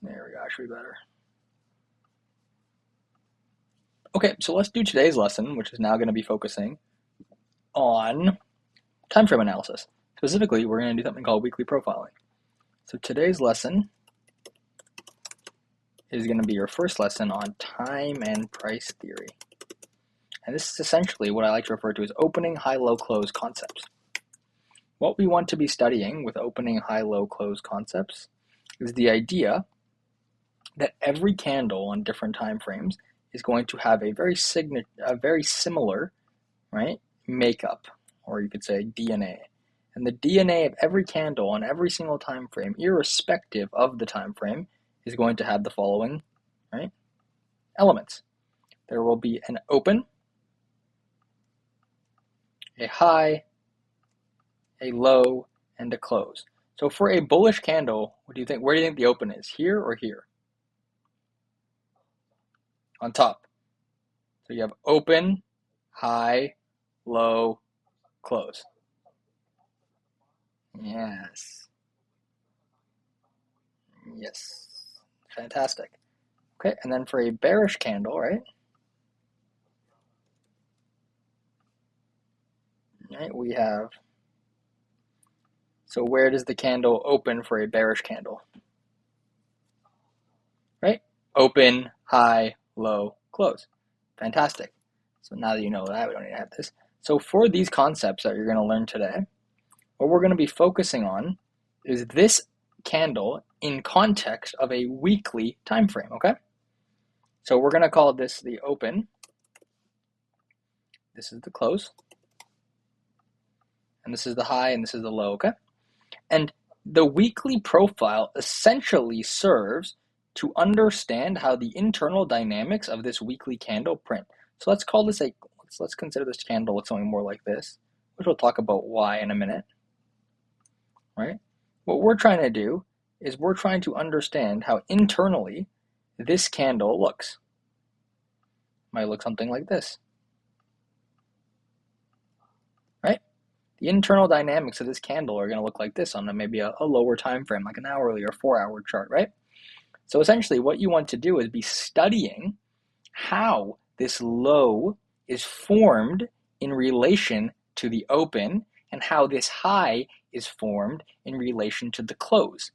There we go, actually better. Okay, so let's do today's lesson, which is now going to be focusing on time frame analysis. Specifically, we're going to do something called weekly profiling. So today's lesson is going to be your first lesson on time and price theory. And this is essentially what I like to refer to as opening, high, low, close concepts. What we want to be studying with opening, high, low, close concepts is the idea that every candle on different time frames is going to have a very similar, right, makeup, or you could say DNA. And the DNA of every candle on every single time frame, irrespective of the time frame, is going to have the following, right, elements. There will be an open, a high, a low, and a close. So for a bullish candle, what do you think? Where do you think the open is? Here or here? On top. So you have open, high, low, close. Yes. Yes. Fantastic. Okay, and then for a bearish candle, right? Right, we have, so where does the candle open for a bearish candle? Right? Open, high, low, close. Fantastic. So now that you know that, we don't need to have this. So for these concepts that you're going to learn today, what we're going to be focusing on is this candle in context of a weekly time frame, okay? So we're going to call this the open. This is the close. And this is the high, and this is the low, okay? And the weekly profile essentially serves to understand how the internal dynamics of this weekly candle print. So let's call this let's consider this candle looks something more like this, which we'll talk about why in a minute, right? What we're trying to do is we're trying to understand how internally this candle looks. Might look something like this, right? The internal dynamics of this candle are going to look like this on maybe a lower time frame, like an hourly or 4-hour chart, right? So essentially what you want to do is be studying how this low is formed in relation to the open and how this high is formed in relation to the close.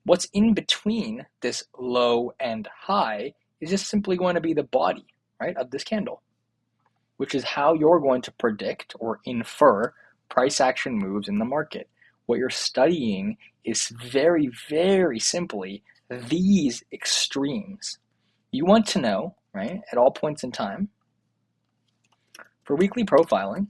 What's in between this low and high is just simply going to be the body, right, of this candle, which is how you're going to predict or infer price action moves in the market. What you're studying is very, very simply these extremes. You want to know, right, at all points in time, for weekly profiling,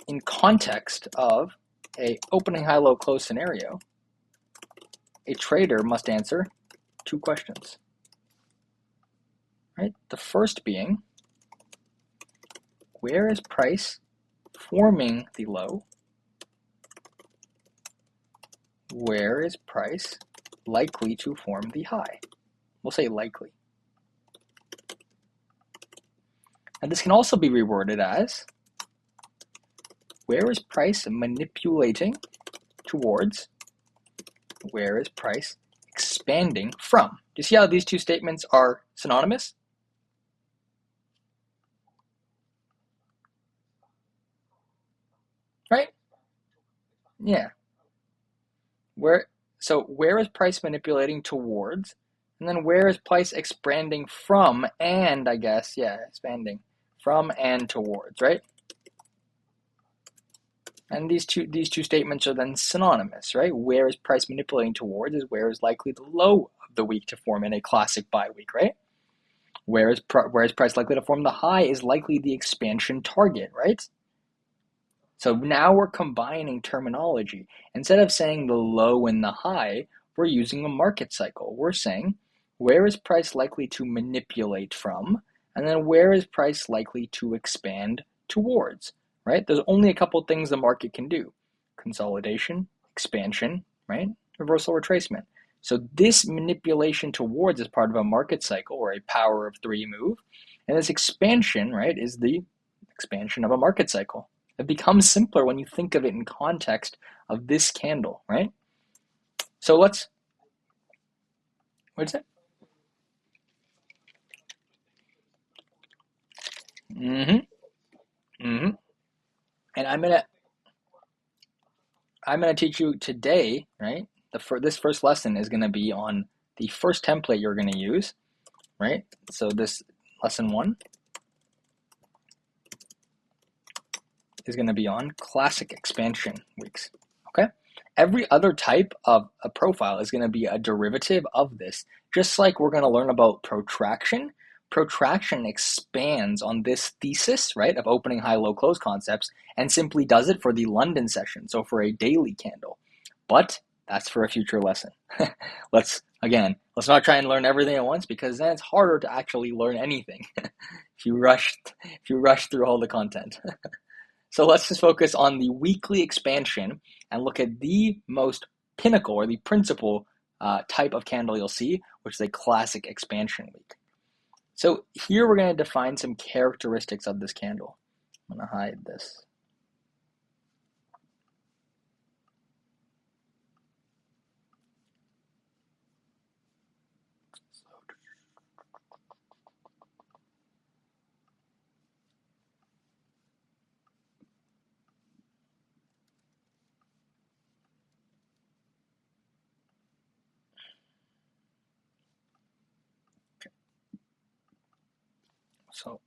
in context of a opening high low close scenario, a trader must answer two questions. Right? The first being, where is price forming the low? Where is price likely to form the high? We'll say likely. And this can also be reworded as, where is price manipulating towards? Where is price expanding from? Do you see how these two statements are synonymous? Right? Yeah. So where is price manipulating towards? And then where is price expanding from and, I guess, yeah, expanding from and towards, right? And these two statements are then synonymous, right? Where is price manipulating towards is where is likely the low of the week to form in a classic buy week, right? Where is price likely to form the high is likely the expansion target, right? So now we're combining terminology. Instead of saying the low and the high, we're using a market cycle. We're saying, where is price likely to manipulate from? And then where is price likely to expand towards, right? There's only a couple things the market can do. Consolidation, expansion, right? Reversal retracement. So this manipulation towards is part of a market cycle or a power of three move. And this expansion, right, is the expansion of a market cycle. It becomes simpler when you think of it in context of this candle, right? So what's it? Mm-hmm. Mm-hmm. And I'm gonna teach you today, right? This first lesson is gonna be on the first template you're gonna use, right? So this lesson one is gonna be on classic expansion weeks. Okay? Every other type of a profile is gonna be a derivative of this. Just like we're gonna learn about protraction. Protraction expands on this thesis, right, of opening high, low, close concepts, and simply does it for the London session, so for a daily candle. But that's for a future lesson. Let's not try and learn everything at once because then it's harder to actually learn anything if you rush through all the content. So let's just focus on the weekly expansion and look at the most pinnacle or the principal type of candle you'll see, which is a classic expansion week. So here we're going to define some characteristics of this candle. I'm going to hide this. So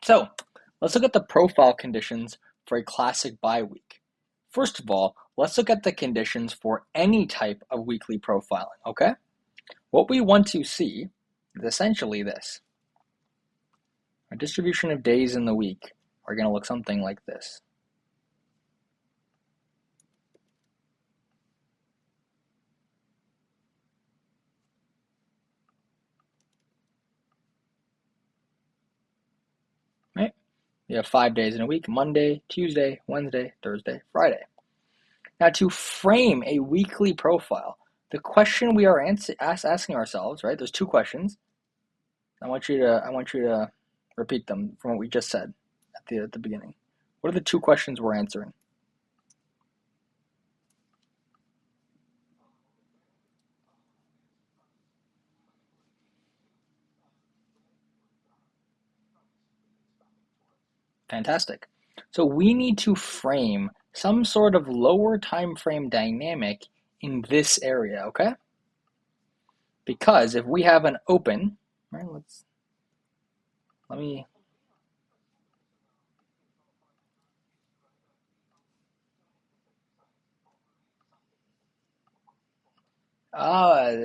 So let's look at the profile conditions for a classic buy week. First of all, let's look at the conditions for any type of weekly profiling, okay? What we want to see is essentially this. Our distribution of days in the week are going to look something like this. Right? You have 5 days in a week: Monday, Tuesday, Wednesday, Thursday, Friday. Now, to frame a weekly profile, the question we are asking ourselves, right? There's two questions. I want you to repeat them from what we just said at the beginning. What are the two questions we're answering? Fantastic. So we need to frame some sort of lower time frame dynamic in this area, okay? Because if we have an open, right? Let me uh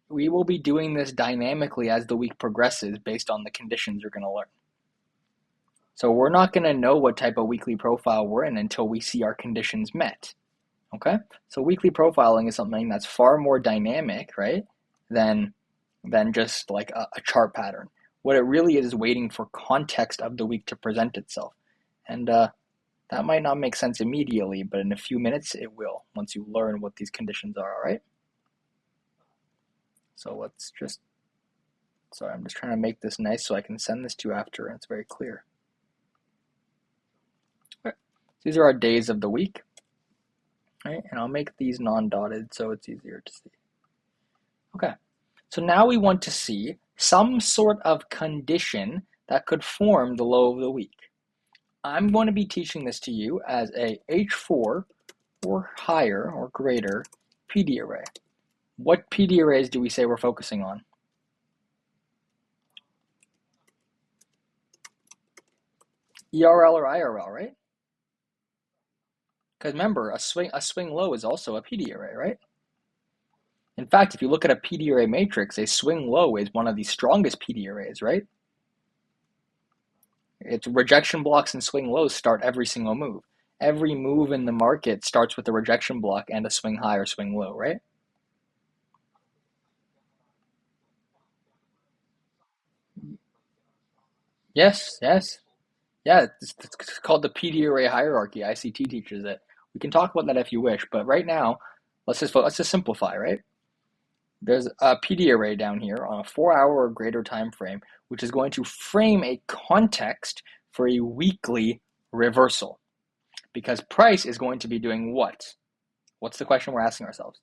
we will be doing this dynamically as the week progresses based on the conditions you're going to learn. So we're not going to know what type of weekly profile we're in until we see our conditions met. Okay? So weekly profiling is something that's far more dynamic, right? Than just like a chart pattern. What it really is waiting for context of the week to present itself. And that might not make sense immediately, but in a few minutes it will once you learn what these conditions are, all right? So sorry, I'm just trying to make this nice so I can send this to you after and it's very clear. Okay. These are our days of the week, right? And I'll make these non-dotted so it's easier to see. Okay. So now we want to see some sort of condition that could form the low of the week. I'm going to be teaching this to you as a H4 or higher or greater PD array. What PD arrays do we say we're focusing on? ERL or IRL, right? Because remember, a swing low is also a PD array, right? In fact, if you look at a PD array matrix, a swing low is one of the strongest PD arrays, right? Its rejection blocks and swing lows start every single move. Every move in the market starts with a rejection block and a swing high or swing low, right? Yes, yes. Yeah, it's called the PD array hierarchy. ICT teaches it. We can talk about that if you wish, but right now, let's just simplify, right? There's a PD array down here on a 4-hour or greater time frame, which is going to frame a context for a weekly reversal. Because price is going to be doing what? What's the question we're asking ourselves?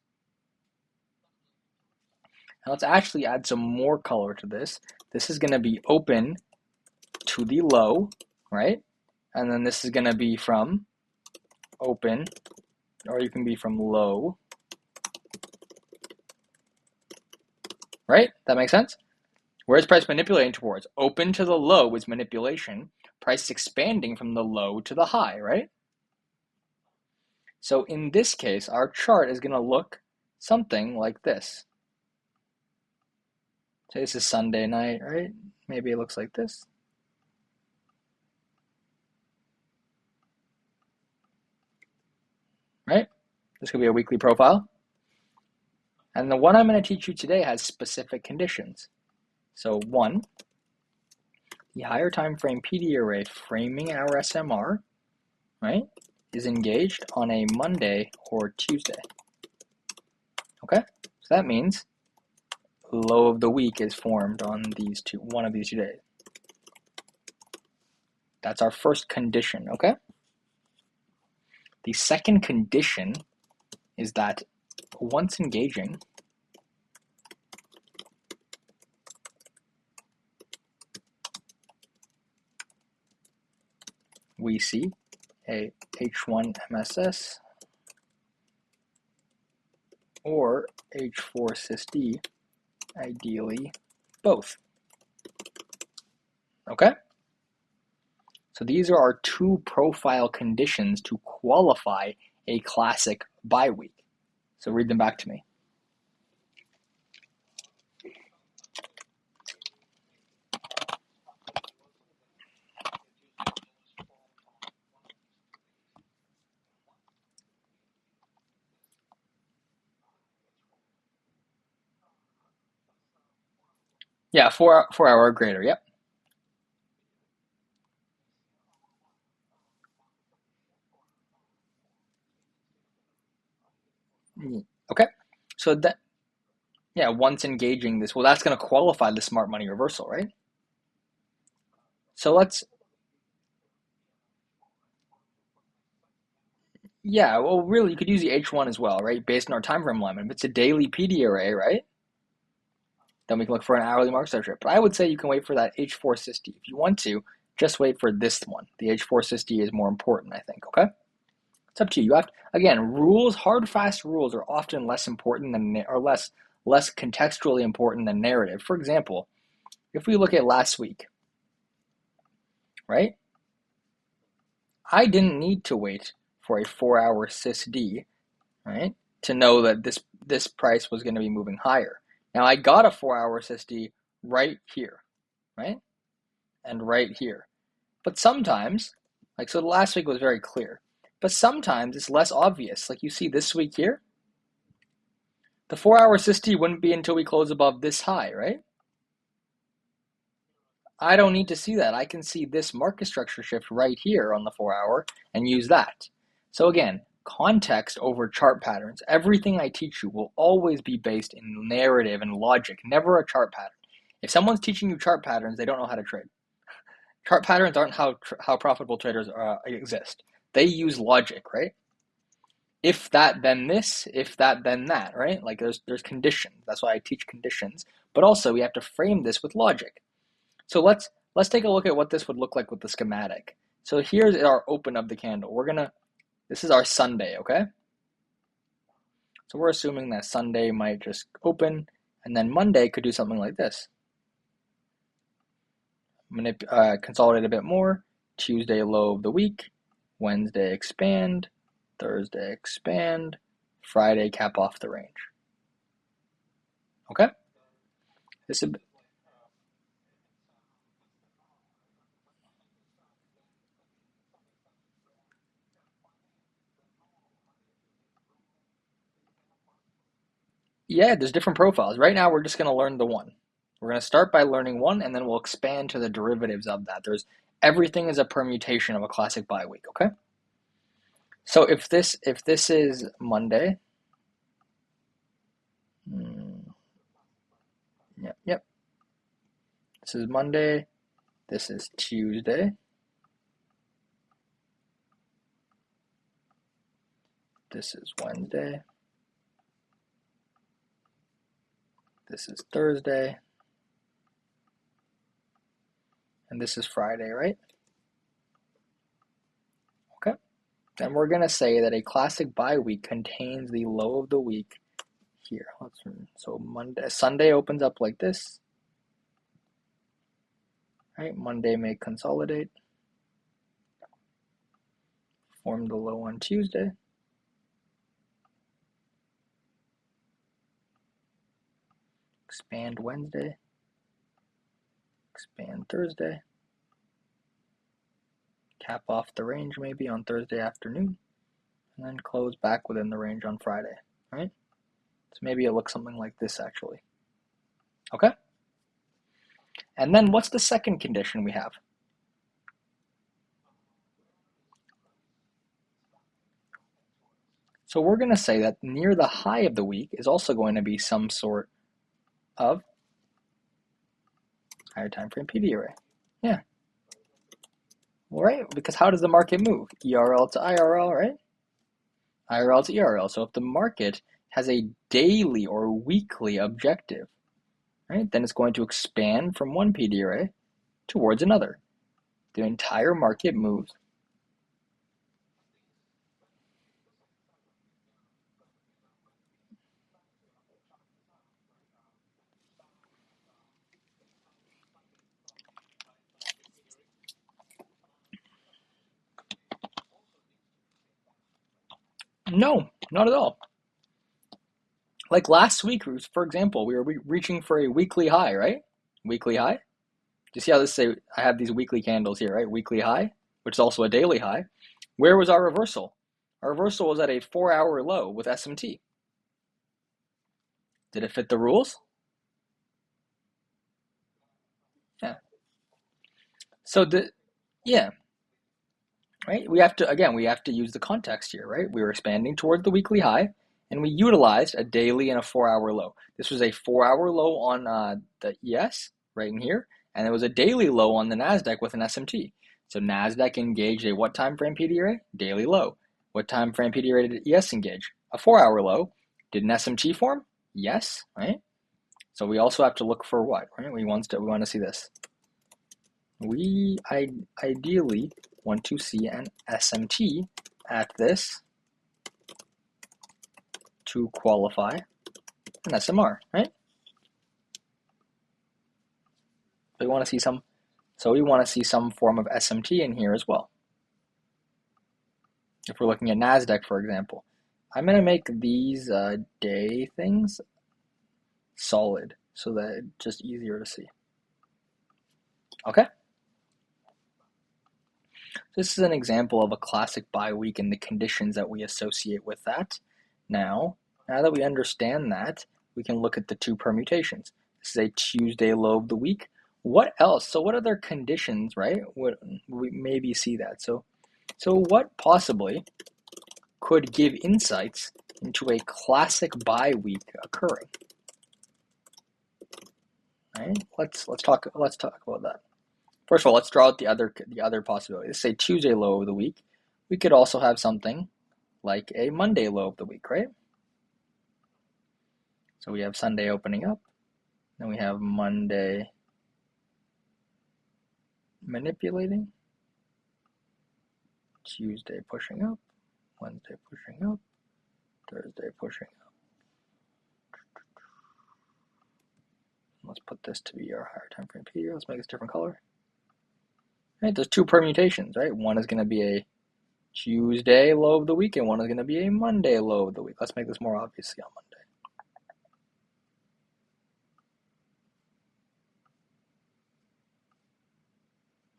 Now let's actually add some more color to this. This is going to be open to the low, right? And then this is going to be from open, or you can be from low, right? That makes sense? Where is price manipulating towards? Open to the low is manipulation. Price expanding from the low to the high, right? So in this case, our chart is going to look something like this. Say this is Sunday night, right? Maybe it looks like this. Right? This could be a weekly profile. And the one I'm going to teach you today has specific conditions. So 1, the higher time frame PD array framing our SMR, right, is engaged on a Monday or Tuesday. Okay? So that means low of the week is formed on one of these 2 days. That's our first condition, okay? The second condition is that once engaging, we see a H1 MSS or H4 SysD, ideally both. Okay? So these are our 2 profile conditions to qualify a classic buy week. So read them back to me. Yeah, 4-hour or greater, yep. Okay, so that, yeah, once engaging this, well, that's going to qualify the smart money reversal, right? So yeah, well, really, you could use the H1 as well, right? Based on our time frame alignment. If it's a daily PD array, right? Then we can look for an hourly market structure. But I would say you can wait for that H4 SysD. If you want to, just wait for this one. The H4 SysD is more important, I think, okay? It's up to you. You have to, again, rules, hard, fast rules are often less important than, or less contextually important than narrative. For example, if we look at last week, right? I didn't need to wait for a 4-hour SysD, right, to know that this price was going to be moving higher. Now I got a 4-hour SysD right here, right, and right here. But sometimes, like, so last week was very clear, but sometimes it's less obvious. Like you see this week here, the 4-hour SysD wouldn't be until we close above this high, right? I don't need to see that. I can see this market structure shift right here on the 4-hour and use that. So again, context over chart patterns. Everything I teach you will always be based in narrative and logic, never a chart pattern. If someone's teaching you chart patterns, they don't know how to trade. Chart patterns aren't how profitable traders exist. They use logic, right? If that, then this. If that, then that, right? Like there's conditions. That's why I teach conditions. But also we have to frame this with logic. So let's take a look at what this would look like with the schematic. So here's our open of the candle. This is our Sunday, okay? So we're assuming that Sunday might just open, and then Monday could do something like this. Consolidate a bit more. Tuesday low of the week. Wednesday expand. Thursday expand. Friday cap off the range. Okay? This is Yeah, there's different profiles. Right now, we're just going to learn the one. We're going to start by learning one, and then we'll expand to the derivatives of that. Everything is a permutation of a classic buy week, okay? So if this is Monday, yep, yep. This is Monday. This is Tuesday. This is Wednesday. This is Thursday. And this is Friday, right? Okay. Then we're going to say that a classic bye week contains the low of the week here. So Sunday opens up like this. Right? Monday may consolidate. Form the low on Tuesday. Expand Wednesday. Expand Thursday. Cap off the range maybe on Thursday afternoon. And then close back within the range on Friday, right? So maybe it looks something like this actually. Okay? And then what's the second condition we have? So we're going to say that near the high of the week is also going to be some sort of higher time frame PD array. Yeah. Well, right, because how does the market move? ERL to IRL, right? IRL to ERL. So if the market has a daily or weekly objective, right, then it's going to expand from one PD array towards another. The entire market moves. No, not at all. Like last week, for example, we were reaching for a weekly high, right? Weekly high. Do you see how this say? I have these weekly candles here, right? Weekly high, which is also a daily high. Where was our reversal? Our reversal was at a 4-hour low with SMT. Did it fit the rules? Yeah. So yeah, right? We have to use the context here, right? We were expanding towards the weekly high, and we utilized a daily and a 4-hour low. This was a 4-hour low on the ES right in here, and it was a daily low on the Nasdaq with an SMT. So Nasdaq engaged a what time frame PD array? Daily low. What time frame PD array did ES engage? A 4-hour low. Did an SMT form? Yes, right? So we also have to look for what, right? We want to see this. We ideally want to see an SMT at this to qualify an SMR, right? We want to see some form of SMT in here as well. If we're looking at Nasdaq, for example, I'm going to make these day things solid so that it's just easier to see. Okay? This is an example of a classic bye week and the conditions that we associate with that. Now that we understand that, we can look at the two permutations. This is a Tuesday low of the week. What else? So what other conditions, right? Would we maybe see that? So what possibly could give insights into a classic bye week occurring? Right? Let's talk about that. First of all, let's draw out the other possibility. Let's say Tuesday low of the week. We could also have something like a Monday low of the week, right? So we have Sunday opening up, then we have Monday manipulating, Tuesday pushing up, Wednesday pushing up, Thursday pushing up. Let's put this to be our higher time frame period. Let's make this a different color. Right, there's two permutations, right? One is going to be a Tuesday low of the week, and one is going to be a Monday low of the week. Let's make this more obviously on Monday.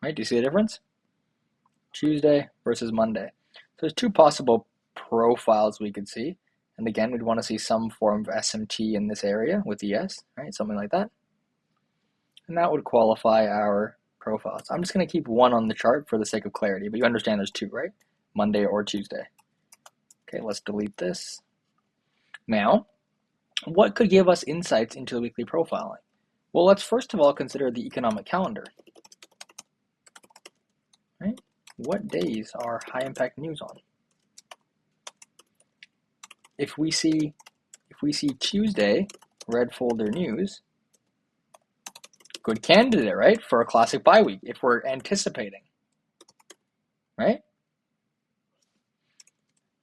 Right, do you see the difference? Tuesday versus Monday. So there's two possible profiles we could see. And again, we'd want to see some form of SMT in this area with ES, right? Something like that. And that would qualify our profiles. I'm just going to keep one on the chart for the sake of clarity, but you understand there's two, right? Monday or Tuesday. Okay, let's delete this. Now, what could give us insights into the weekly profiling? Well, let's first of all consider the economic calendar. Right? What days are high impact news on? If we see Tuesday, red folder news, good candidate, right, for a classic bye week if we're anticipating, right?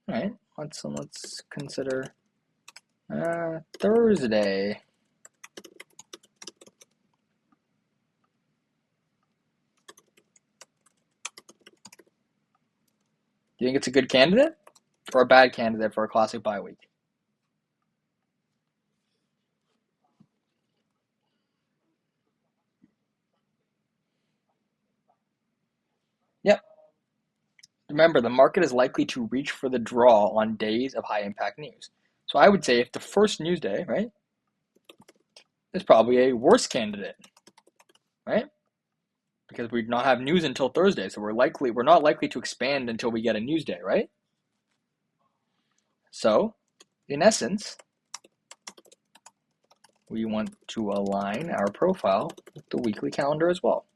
All right, let's consider Thursday. Do you think it's a good candidate or a bad candidate for a classic bye week? Yep. Remember, the market is likely to reach for the draw on days of high impact news. So I would say if the first news day, right, is probably a worse candidate, right? Because we do not have news until Thursday, so we're not likely to expand until we get a news day, right? So, in essence, we want to align our profile with the weekly calendar as well.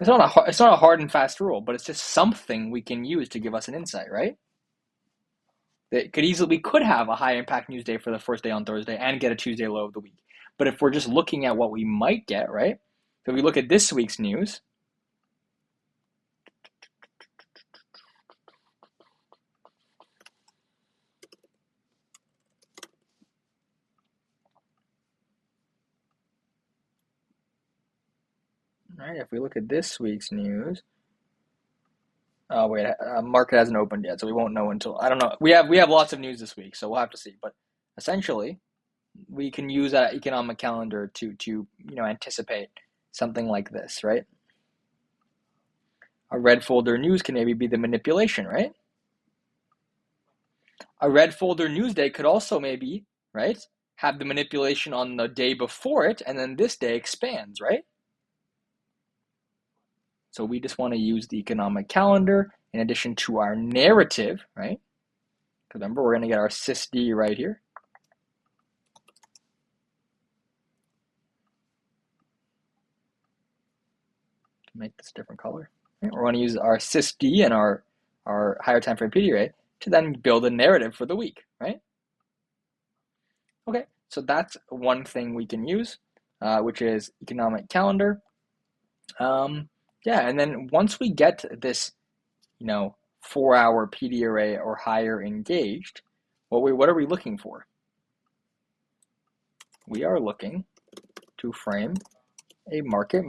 It's not a hard and fast rule, but it's just something we can use to give us an insight, right? We could have a high impact news day for the first day on Thursday and get a Tuesday low of the week. But if we're just looking at what we might get, right? So if we look at this week's news, right? If we look at this week's news, oh wait, market hasn't opened yet, so we won't know until I don't know. We have lots of news this week, so we'll have to see. But essentially, we can use that economic calendar to anticipate something like this, right? A red folder news can maybe be the manipulation, right? A red folder news day could also maybe, right, have the manipulation on the day before it, and then this day expands, right? So we just want to use the economic calendar in addition to our narrative, right? Because remember, we're going to get our sysd right here. To make this a different color. Right? We're going to use our sysd and our higher time frame PD array to then build a narrative for the week, right? Okay, so that's one thing we can use, which is economic calendar. Yeah, and then once we get this, 4-hour PD array or higher engaged, what are we looking for? We are looking to frame a market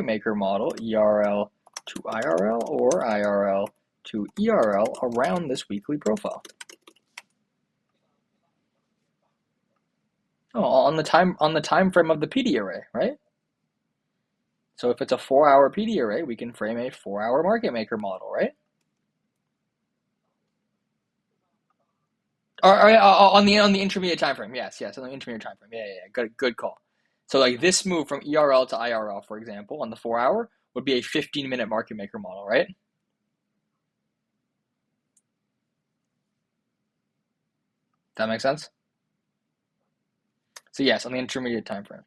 maker model, ERL to IRL or IRL to ERL around this weekly profile. Oh, on the time frame of the PD array, right? So if it's a 4-hour PD array, we can frame a 4-hour market maker model, right? Or on the intermediate time frame, yes, on the intermediate time frame, yeah, good call. So like this move from ERL to IRL, for example, on the 4-hour would be a 15-minute market maker model, right? That makes sense. So yes, on the intermediate time frame.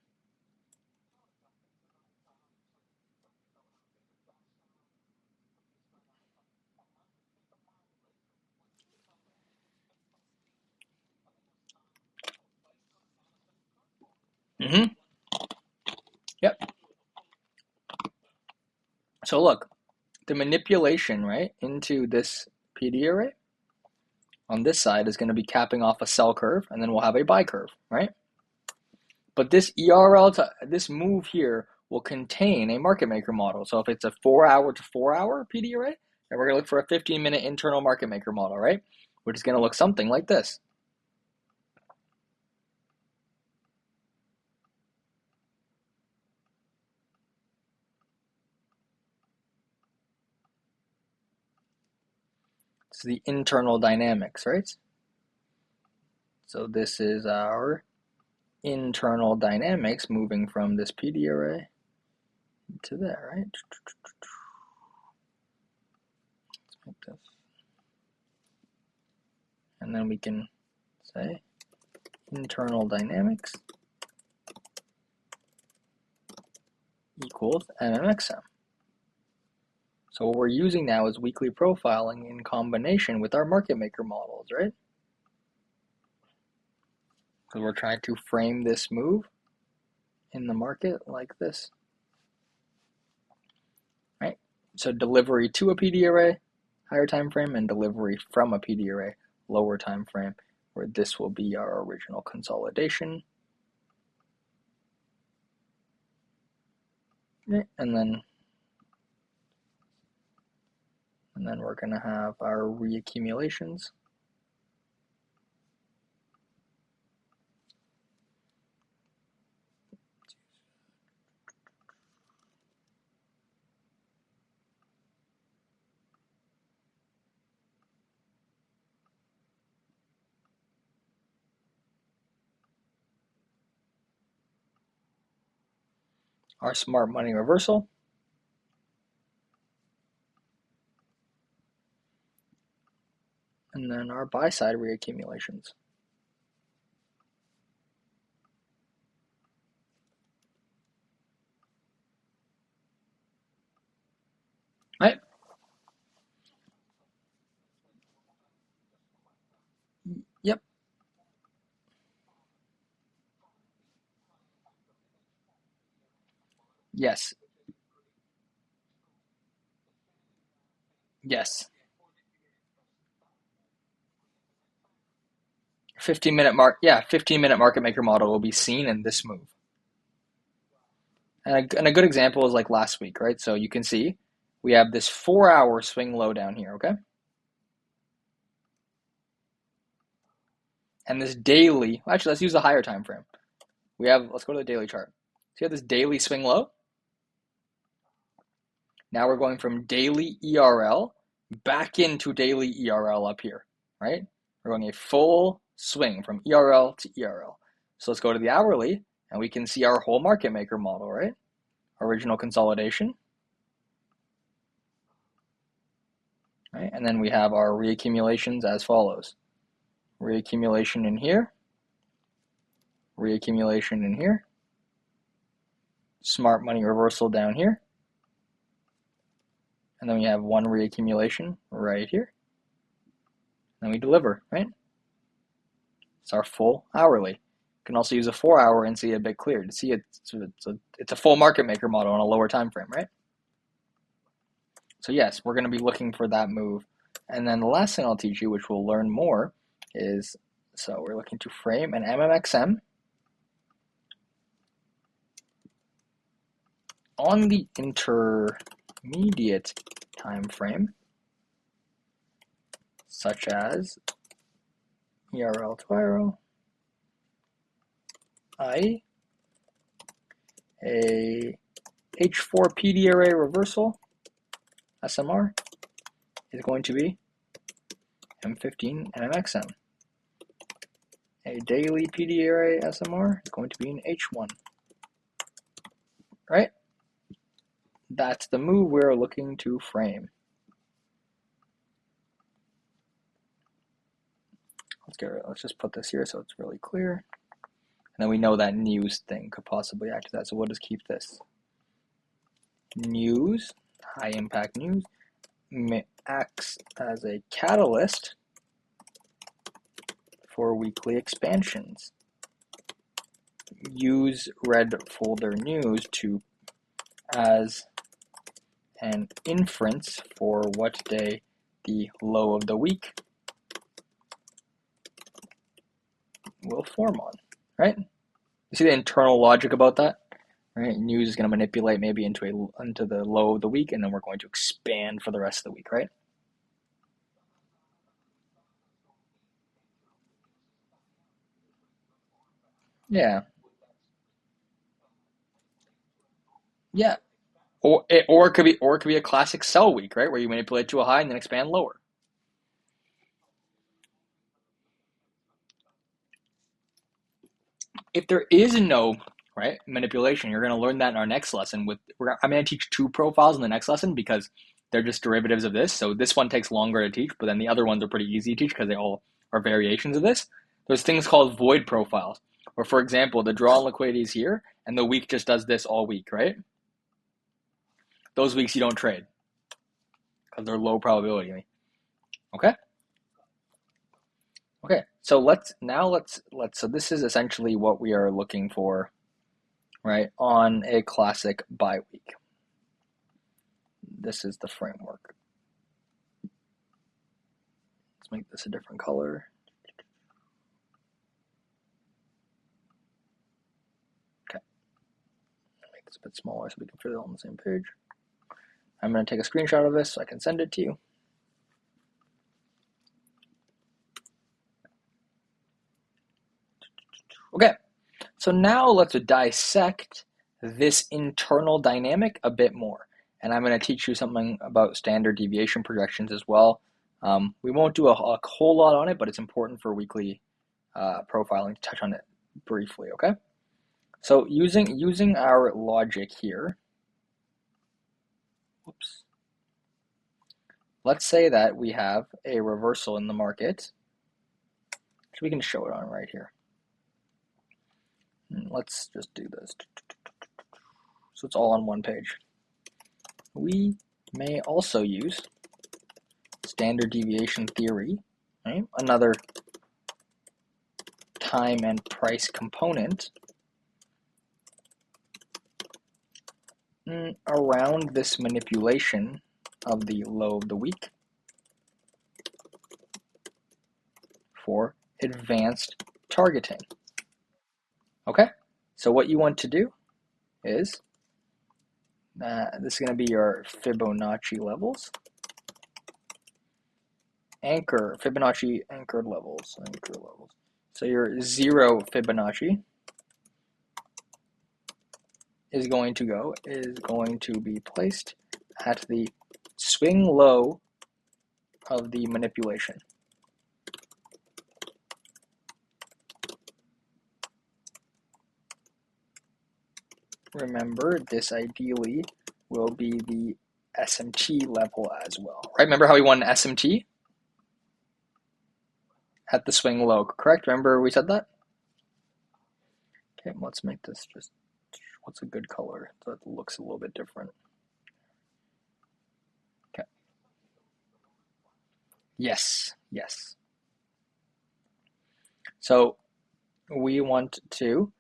Mm-hmm. Yep. So look, the manipulation, right, into this PD array on this side is going to be capping off a sell curve, and then we'll have a buy curve, right? But this ERL to this move here will contain a market maker model. So if it's a 4-hour to 4-hour PD array, then we're going to look for a 15-minute internal market maker model, right? Which is going to look something like this. It's the internal dynamics, right? So this is our internal dynamics moving from this PD array to there, right? Let's make this. then we can say internal dynamics equals MMXM. So what we're using now is weekly profiling in combination with our market maker models, right? Because we're trying to frame this move in the market like this, right? So delivery to a PD array, higher time frame, and delivery from a PD array, lower time frame, where this will be our original consolidation. And then we're going to have our reaccumulations. Our smart money reversal. And then our buy side reaccumulations. Right? Yep. Yes. Yes. 15-minute 15-minute market maker model will be seen in this move. And a good example is like last week, right? So you can see we have this 4-hour swing low down here, okay? And this daily, actually, let's use the higher time frame. Let's go to the daily chart. So you have this daily swing low. Now we're going from daily ERL back into daily ERL up here, right? We're going a full swing from ERL to ERL. So let's go to the hourly, and we can see our whole market maker model, right? Original consolidation. Right? And then we have our reaccumulations as follows. Reaccumulation in here, reaccumulation in here, smart money reversal down here, and then we have one reaccumulation right here. Then we deliver, right? It's our full hourly. You can also use a 4-hour and see it a bit clearer. To see it's a full market maker model on a lower time frame, right? So yes, we're going to be looking for that move. And then the last thing I'll teach you, which we'll learn more, is so we're looking to frame an MMXM on the intermediate time frame, such as ERL to IRL, a H4 PD array reversal, SMR, is going to be M15 MMXM. A daily PD array SMR is going to be an H1. Right? That's the move we're looking to frame. Let's just put this here so it's really clear. And then we know that news thing could possibly act as that, so we'll just keep this. News, high impact news, acts as a catalyst for weekly expansions. Use red folder news as an inference for what day the low of the week will form on, right? You see the internal logic about that, right? News is going to manipulate maybe into the low of the week, and then we're going to expand for the rest of the week, right? Yeah. Yeah. Or it could be a classic sell week, right? Where you manipulate to a high and then expand lower. If there is no manipulation, you're going to learn that in our next lesson. I'm going to teach two profiles in the next lesson because they're just derivatives of this. So this one takes longer to teach, but then the other ones are pretty easy to teach because they all or variations of this, there's things called void profiles, where, for example, the draw on liquidity is here, and the week just does this all week, right? Those weeks you don't trade because they're low probability. Okay. Okay. So let's so this is essentially what we are looking for, right, on a classic buy week. This is the framework. Let's make this a different color. Okay. Make this a bit smaller so we can fit it on the same page. I'm going to take a screenshot of this so I can send it to you. Okay, so now let's dissect this internal dynamic a bit more. And I'm going to teach you something about standard deviation projections as well. We won't do a whole lot on it, but it's important for weekly profiling to touch on it briefly, okay? So using our logic here, whoops. Let's say that we have a reversal in the market. So we can show it on right here. Let's just do this. So it's all on one page. We may also use standard deviation theory, right? Another time and price component around this manipulation of the low of the week for advanced targeting. Okay, so what you want to do is this is going to be your Fibonacci levels. Fibonacci anchored levels. So your 0 Fibonacci is going to be placed at the swing low of the manipulation. Remember, this ideally will be the SMT level as well. Right? Remember how we won SMT at the swing low, correct? Remember we said that? Okay, let's make this just, what's a good color so it looks a little bit different? Okay. Yes. So we want to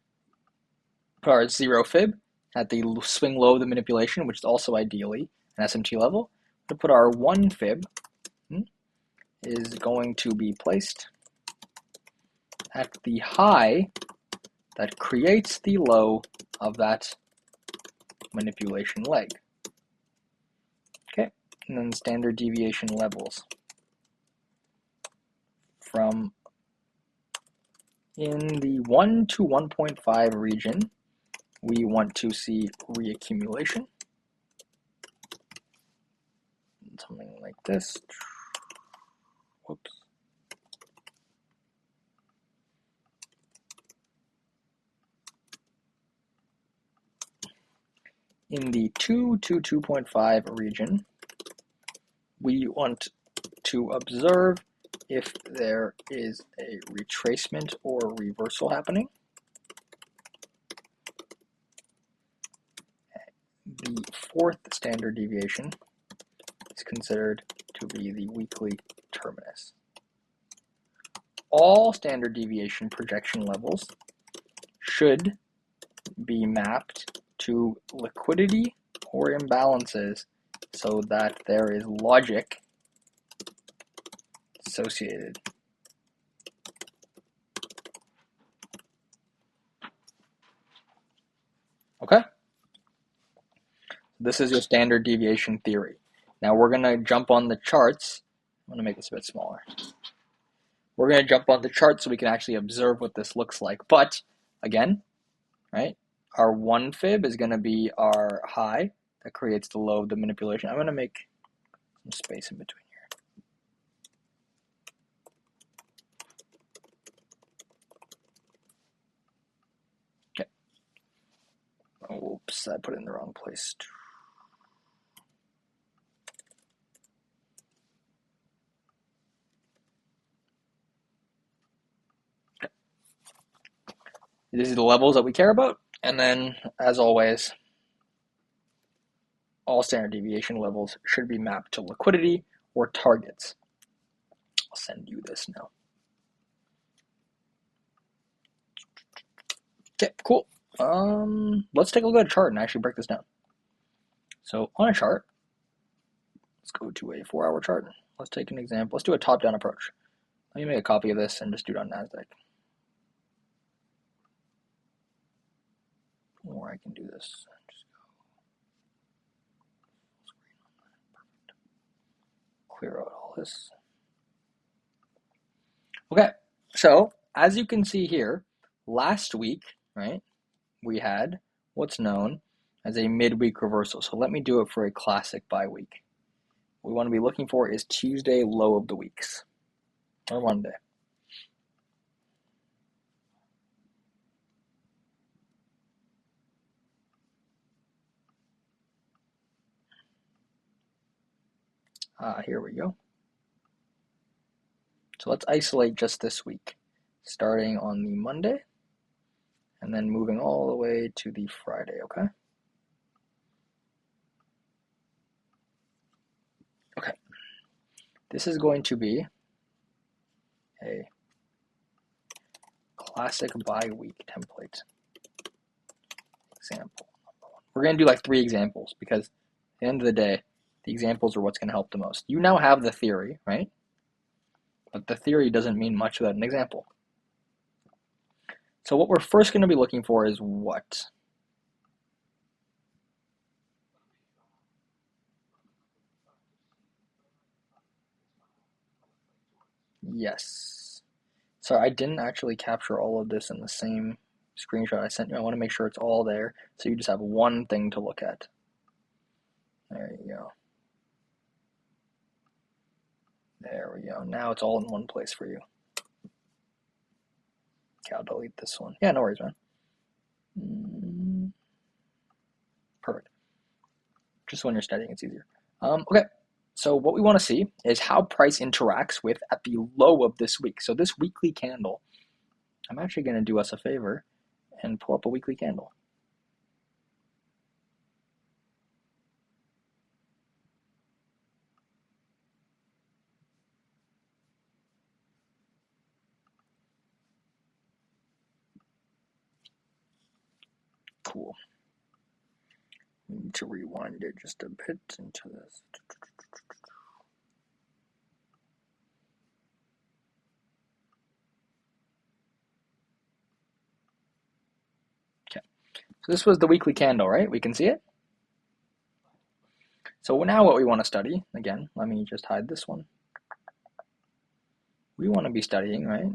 put our 0 fib at the swing low of the manipulation, which is also ideally an SMT level. To put our 1 fib is going to be placed at the high that creates the low of that manipulation leg. Okay, and then standard deviation levels from in the 1 to 1.5 region, we want to see reaccumulation. Something like this. Whoops. In the 2 to 2.5 region, we want to observe if there is a retracement or reversal happening. The 4th standard deviation is considered to be the weekly terminus. All standard deviation projection levels should be mapped to liquidity or imbalances so that there is logic associated. Okay? This is your standard deviation theory. Now we're going to jump on the charts. I'm going to make this a bit smaller. We're going to jump on the chart so we can actually observe what this looks like. But again, right, our 1 fib is going to be our high that creates the low of the manipulation. I'm going to make some space in between here. Okay. Oops, I put it in the wrong place. These are the levels that we care about. And then, as always, all standard deviation levels should be mapped to liquidity or targets. I'll send you this now. Okay, cool. Let's take a look at a chart and actually break this down. So on a chart, let's go to a 4-hour chart. Let's take an example. Let's do a top-down approach. Let me make a copy of this and just do it on NASDAQ. Or I can do this. Just go clear out all this. Okay, so as you can see here, last week, right, we had what's known as a midweek reversal. So let me do it for a classic bi-week. What we want to be looking for is Tuesday low of the weeks, or Monday. Here we go. So let's isolate just this week, starting on the Monday, and then moving all the way to the Friday, okay? Okay. This is going to be a classic bi-week template example. We're going to do like 3 examples because at the end of the day, the examples are what's going to help the most. You now have the theory, right? But the theory doesn't mean much without an example. So what we're first going to be looking for is what? Yes. Sorry, I didn't actually capture all of this in the same screenshot I sent you. I want to make sure it's all there so you just have one thing to look at. There you go. There we go. Now it's all in one place for you. Okay, I'll delete this one. Yeah, no worries, man. Perfect. Just when you're studying, it's easier. Okay, so what we want to see is how price interacts with at the low of this week. So this weekly candle, I'm actually going to do us a favor and pull up a weekly candle. Cool. We need to rewind it just a bit into this. Okay, so this was the weekly candle, right? We can see it. So now what we want to study, again, let me just hide this one. We want to be studying, right,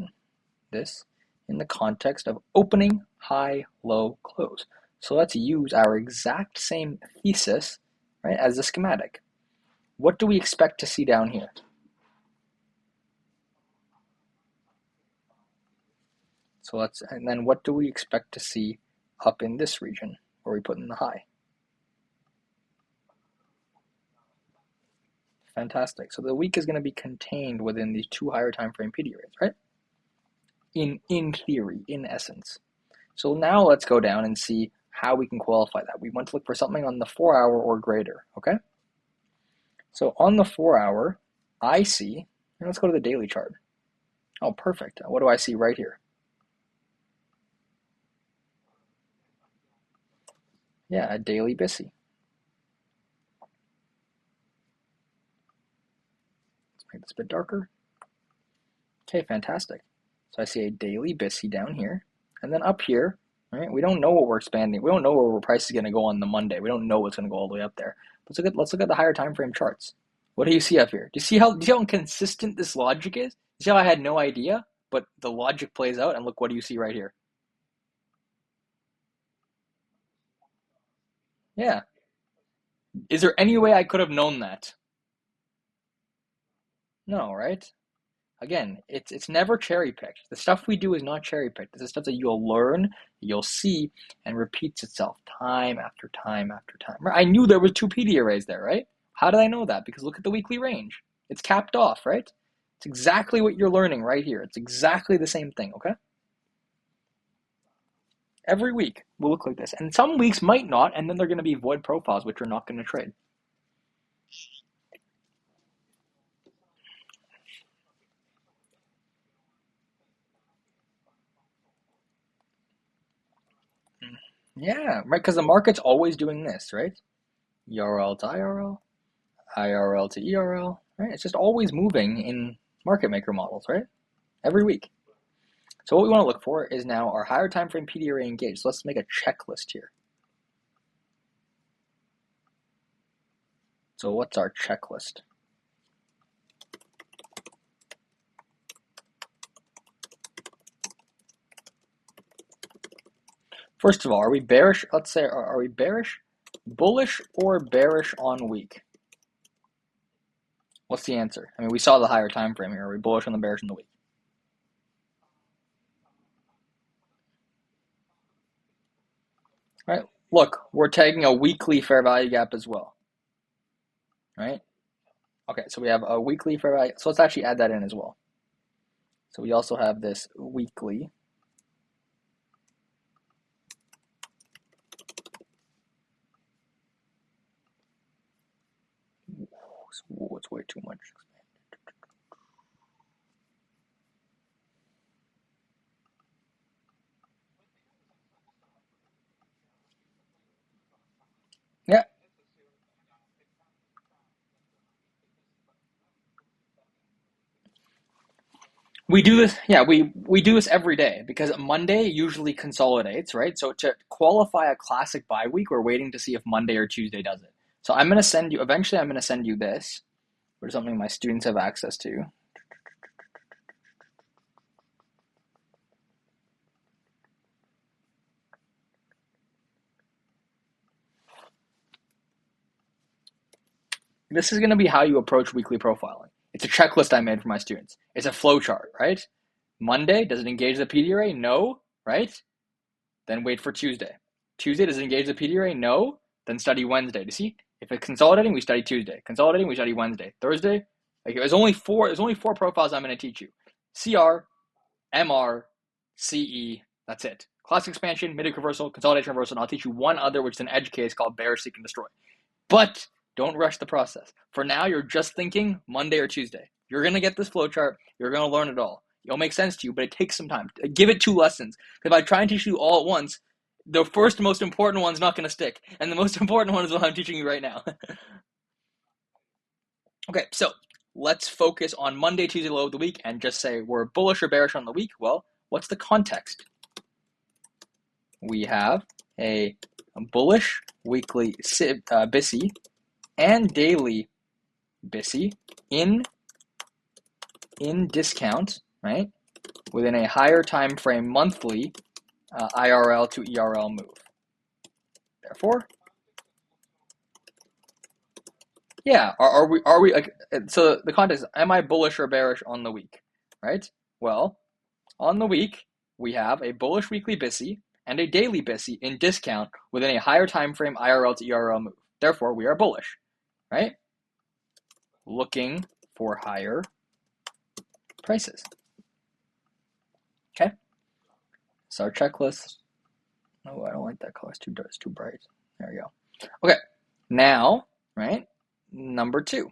this in the context of opening, high, low, close. So let's use our exact same thesis, right, as the schematic. What do we expect to see down here? So and then what do we expect to see up in this region where we put in the high? Fantastic. So the week is going to be contained within these 2 higher time frame PD rates, right? In theory, in essence. So now let's go down and see how we can qualify that. We want to look for something on the 4-hour or greater, okay? So on the 4-hour, I see, and let's go to the daily chart. Oh, perfect. What do I see right here? Yeah, a daily BISI. Let's make this a bit darker. Okay, fantastic. So I see a daily BISI down here, and then up here, right? We don't know what we're expanding. We don't know where our price is going to go on the Monday. We don't know what's going to go all the way up there. Let's look at the higher time frame charts. What do you see up here? Do you see how inconsistent this logic is? You see how I had no idea, but the logic plays out, and look, what do you see right here? Yeah. Is there any way I could have known that? No, right? Again, it's never cherry picked. The stuff we do is not cherry picked. This is stuff that you'll learn, you'll see, and repeats itself time after time after time. I knew there was 2 PD arrays there, right? How did I know that? Because look at the weekly range. It's capped off, right? It's exactly what you're learning right here. It's exactly the same thing, okay? Every week will look like this. And some weeks might not, and then they're going to be void profiles, which are not going to trade. Yeah, right, because the market's always doing this, right? ERL to IRL, IRL to ERL, right? It's just always moving in market maker models, right? Every week. So what we want to look for is now our higher time frame PD array engaged. So let's make a checklist here. So what's our checklist? First of all, are we bearish? Let's say, are we bearish, bullish, or bearish on week? What's the answer? I mean, we saw the higher time frame here. Are we bullish on the bearish on the week? Right? Look, we're taking a weekly fair value gap as well. Right? Okay, so we have a weekly fair value. So let's actually add that in as well. So we also have this weekly. Whoa, it's way too much. Yeah. We do this, yeah, we do this every day because Monday usually consolidates, right? So to qualify a classic bye week, we're waiting to see if Monday or Tuesday does it. So I'm going to send you, eventually I'm going to send you this, which is something my students have access to. This is going to be how you approach weekly profiling. It's a checklist I made for my students. It's a flow chart, right? Monday, does it engage the PD array? No, right? Then wait for Tuesday. Tuesday, does it engage the PD array? No. Then study Wednesday. Do you see? If it's consolidating, we study Tuesday. Consolidating, we study Wednesday. Thursday, like there's only four profiles I'm going to teach you. CR, MR, CE, that's it. Classic expansion, Mitic reversal, consolidation reversal, and I'll teach you one other, which is an edge case called bearish seek and destroy. But don't rush the process. For now, you're just thinking Monday or Tuesday. You're going to get this flowchart. You're going to learn it all. It'll make sense to you, but it takes some time. Give it 2 lessons. If I try and teach you all at once, the first most important one's not going to stick. And the most important one is what I'm teaching you right now. Okay, so let's focus on Monday, Tuesday, low of the week, and just say we're bullish or bearish on the week. Well, what's the context? We have a bullish weekly BISI and daily BISI in discount, right? Within a higher time frame monthly IRL to ERL move. Therefore, yeah, are we like, so the context, am I bullish or bearish on the week, right? Well, on the week, we have a bullish weekly BISI and a daily BISI in discount within a higher time frame IRL to ERL move. Therefore, we are bullish, right? Looking for higher prices. Okay, so our checklist. Oh, I don't like that color. It's too dark. It's too bright. There we go. Okay, now, right, number 2.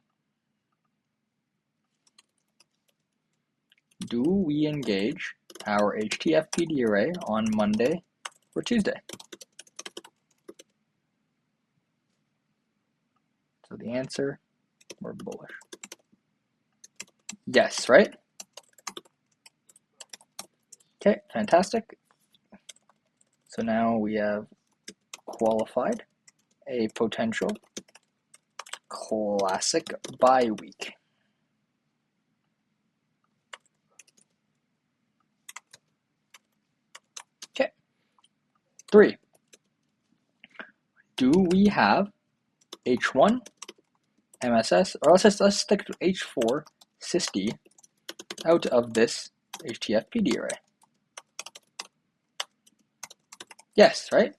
Do we engage our HTF PD array on Monday or Tuesday? So the answer, we're bullish. Yes, right? Okay, fantastic. So now we have qualified a potential classic bye week. Okay. 3. Do we have H1 MSS, or let's stick to H4 SysD out of this HTF PD array? Yes, right?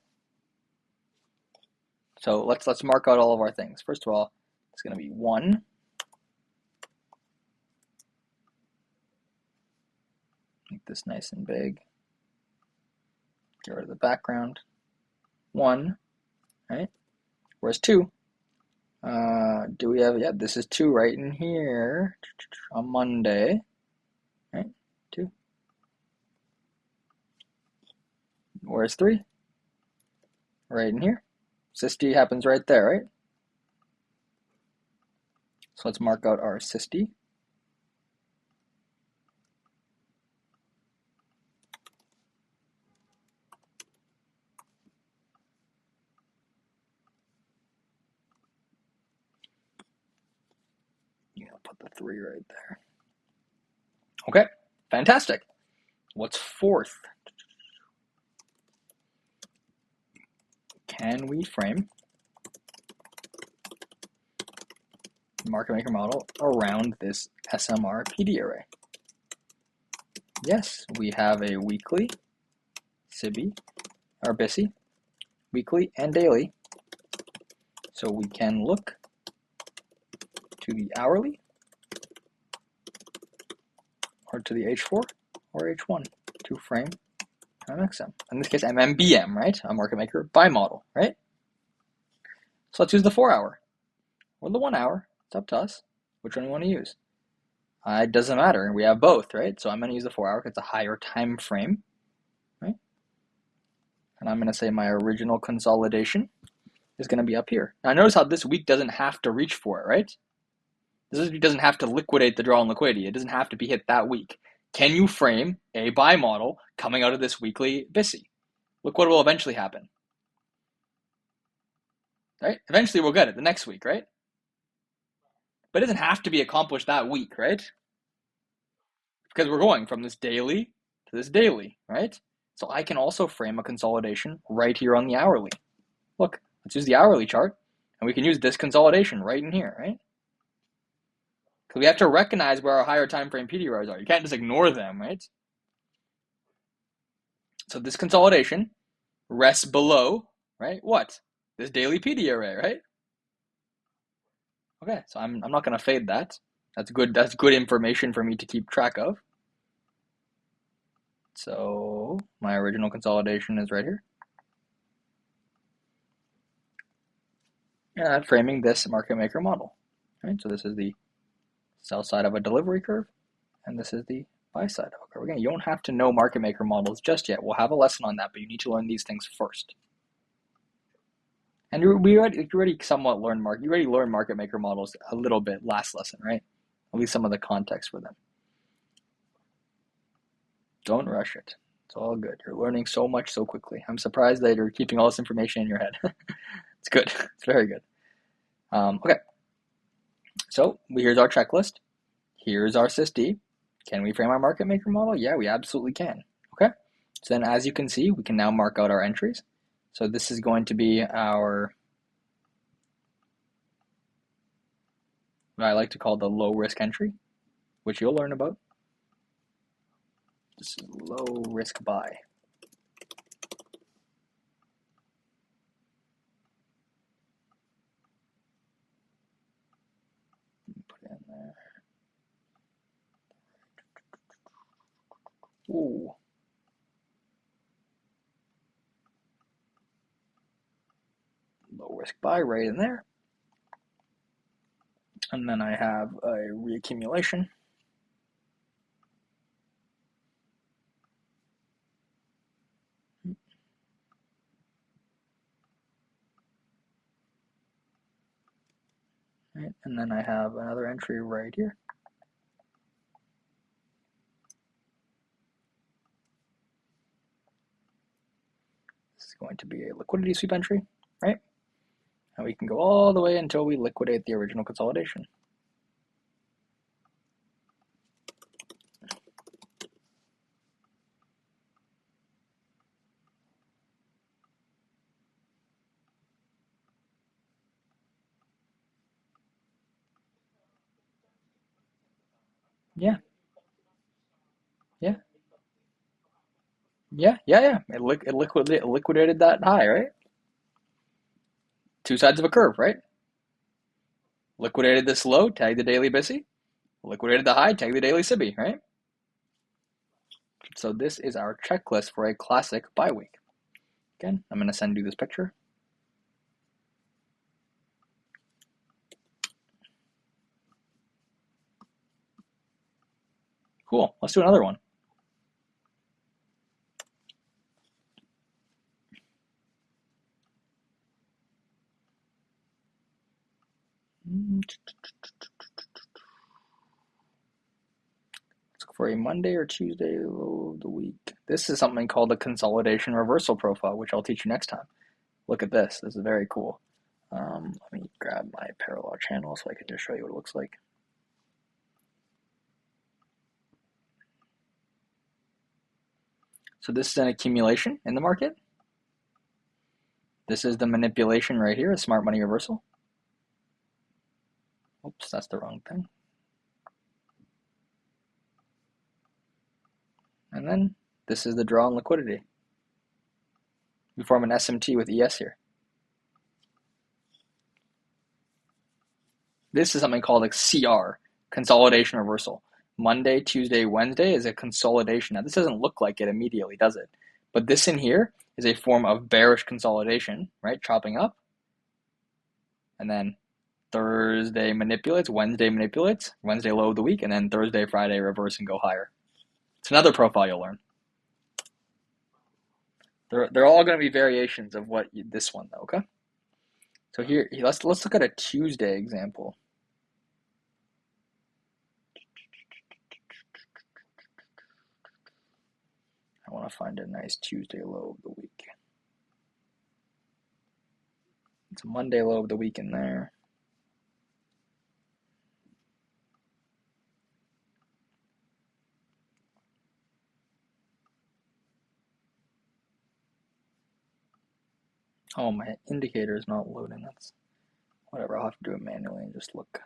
So let's mark out all of our things. First of all, it's going to be 1. Make this nice and big. get rid of the background. 1, right? Where's 2? Do we have, yeah, this is 2 right in here on Monday, right? 2. Where's 3? Right in here. SysD happens right there, right? So let's mark out our SysD. Yeah, I'll put the 3 right there. Okay, fantastic. What's 4th? Can we frame market maker model around this SMR PD array? Yes, we have a weekly SIBI or BISI, weekly and daily. So we can look to the hourly or to the H4 or H1 to frame MXM. In this case, MMBM, right? A market maker by model, right? So let's use the 4-hour or the 1-hour. It's up to us. Which one you want to use? It doesn't matter. We have both, right? So I'm going to use the 4-hour because it's a higher time frame, right? And I'm going to say my original consolidation is going to be up here. Now notice how this week doesn't have to reach for it, right? This week doesn't have to liquidate the draw on liquidity. It doesn't have to be hit that week. Can you frame a buy model coming out of this weekly BISI? Look what will eventually happen. Right? Eventually we'll get it the next week, right? But it doesn't have to be accomplished that week, right? Because we're going from this daily to this daily, right? So I can also frame a consolidation right here on the hourly. Look, let's use the hourly chart, and we can use this consolidation right in here, right? Because we have to recognize where our higher time frame PDRs are. You can't just ignore them, right? So this consolidation rests below, right? What? This daily PD array, right? Okay, so I'm not going to fade that. That's good information for me to keep track of. So my original consolidation is right here. And I'm framing this market maker model, right? So this is the sell side of a delivery curve, and this is the buy side of a curve. Again, you don't have to know market maker models just yet. We'll have a lesson on that, but you need to learn these things first. And you already somewhat learned you already learned market maker models a little bit last lesson, right? At least some of the context for them. Don't rush it. It's all good. You're learning so much so quickly. I'm surprised that you're keeping all this information in your head. It's good. It's very good. Okay. So here's our checklist. Here's our SysD. Can we frame our market maker model? Yeah, we absolutely can. Okay. So then as you can see, we can now mark out our entries. So this is going to be our, what I like to call the low risk entry, which you'll learn about. This is low risk buy. Put it in there. Ooh. Low risk buy right in there. And then I have a reaccumulation. Right, and then I have another entry right here. This is going to be a liquidity sweep entry, right? And we can go all the way until we liquidate the original consolidation. Yeah. Yeah. Yeah. It liquidated that high, right? Two sides of a curve, right? Liquidated this low, tag the daily BISI. Liquidated the high, tag the daily SIBI, right? So this is our checklist for a classic buy week. Again, I'm going to send you this picture. Cool. Let's do another one. Let's look for a Monday or Tuesday of the week. This is something called a consolidation reversal profile, which I'll teach you next time. Look at this. This is very cool. Let me grab my parallel channel so I can just show you what it looks like. So this is an accumulation in the market. This is the manipulation right here, a smart money reversal. Oops, that's the wrong thing. And then this is the draw on liquidity. We form an SMT with ES here. This is something called a CR, consolidation reversal. Monday, Tuesday, Wednesday is a consolidation. Now this doesn't look like it immediately, does it? But this in here is a form of bearish consolidation, right? Chopping up. And then Thursday manipulates, Wednesday manipulates, Wednesday low of the week, and then Thursday, Friday reverse and go higher. It's another profile you'll learn. They're all going to be variations of what this one though, okay? So here, let's look at a Tuesday example. I want to find a nice Tuesday low of the week. It's a Monday low of the week in there. Oh, my indicator is not loading. That's whatever. I'll have to do it manually and just look.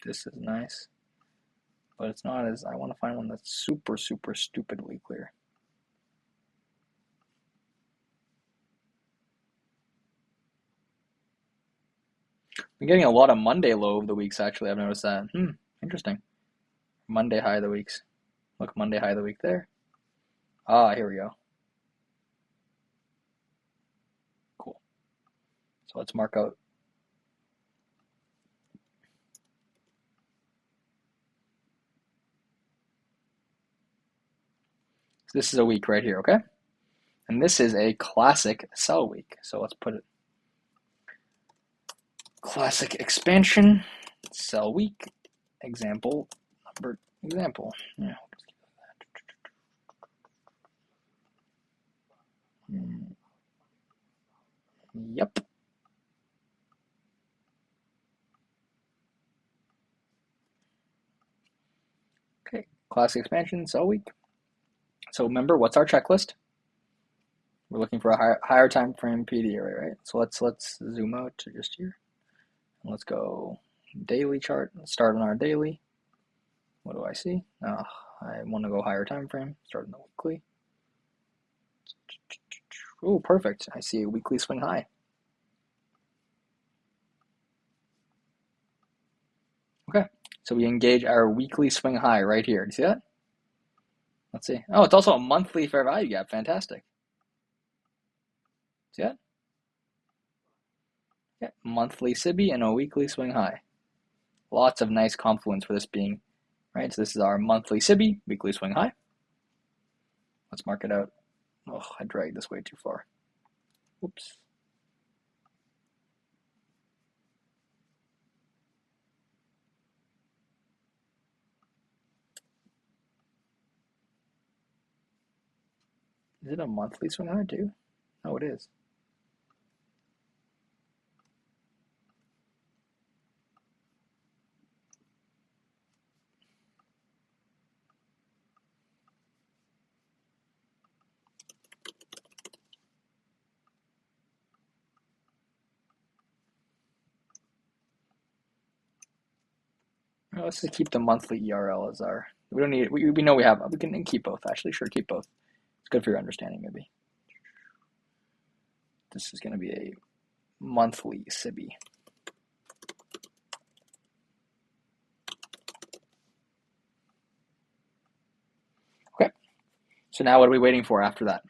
This is nice, but it's not as, I want to find one that's super, super stupidly clear. I'm getting a lot of Monday low of the weeks, actually. I've noticed that. Interesting. Monday high of the weeks. Look, Monday high of the week there. Ah, here we go. Cool. So let's mark out. So this is a week right here, okay? And this is a classic sell week. So let's put it. Classic expansion, sell week, example, number, example. Yeah. Yep. Okay, classic expansion, sell week. So remember, what's our checklist? We're looking for a higher time frame PD area, right? So let's zoom out to just here. And let's go daily chart. Let's start on our daily. What do I see? I want to go higher time frame. Start on the weekly. Oh, perfect. I see a weekly swing high. Okay, so we engage our weekly swing high right here. Do you see that? Let's see. Oh, it's also a monthly fair value gap. Fantastic. See that? Yeah, monthly SIBI and a weekly swing high. Lots of nice confluence for this being, right? So this is our monthly SIBI, weekly swing high. Let's mark it out. Oh, I dragged this way too far. Whoops. Is it a monthly swing high too? Oh, it is. Well, let's just keep the monthly ERL as our. We don't need. We know we have. We can keep both. Actually, sure, keep both. It's good for your understanding, maybe. This is going to be a monthly SIBI. So now what are we waiting for after that?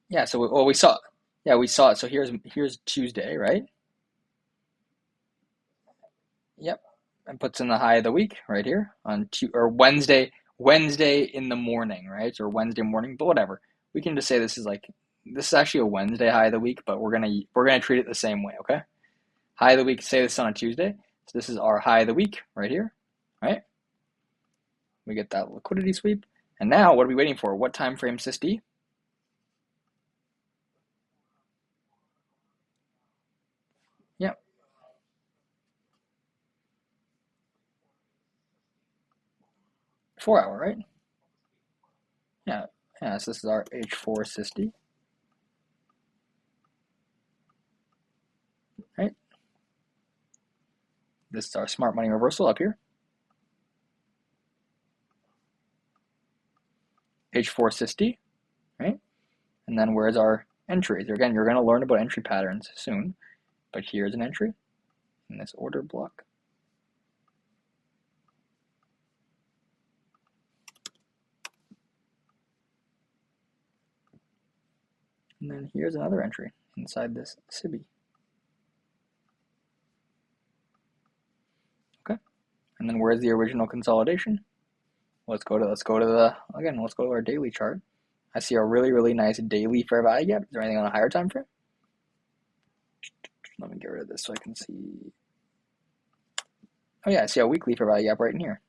Yeah, so we saw, yeah, we saw it. So here's Tuesday, right? Yep, and puts in the high of the week right here on or Wednesday in the morning, right? Or Wednesday morning, but whatever. We can just say this is actually a Wednesday high of the week, but we're gonna treat it the same way, okay? High of the week, say this on a Tuesday. So this is our high of the week right here, right? We get that liquidity sweep. And now what are we waiting for? What time frame, SysD? Yep, 4 hour, right? Yeah, yeah. So this is our H4 SysD, right? This is our smart money reversal up here. H4 SysD, right? And then where's our entries? Again, you're going to learn about entry patterns soon, but here's an entry in this order block. And then here's another entry inside this SIBI. Okay. And then where's the original consolidation? Let's go to our daily chart. I see a really, really nice daily fair value gap. Is there anything on a higher time frame? Let me get rid of this so I can see. Oh yeah, I see a weekly fair value gap right in here.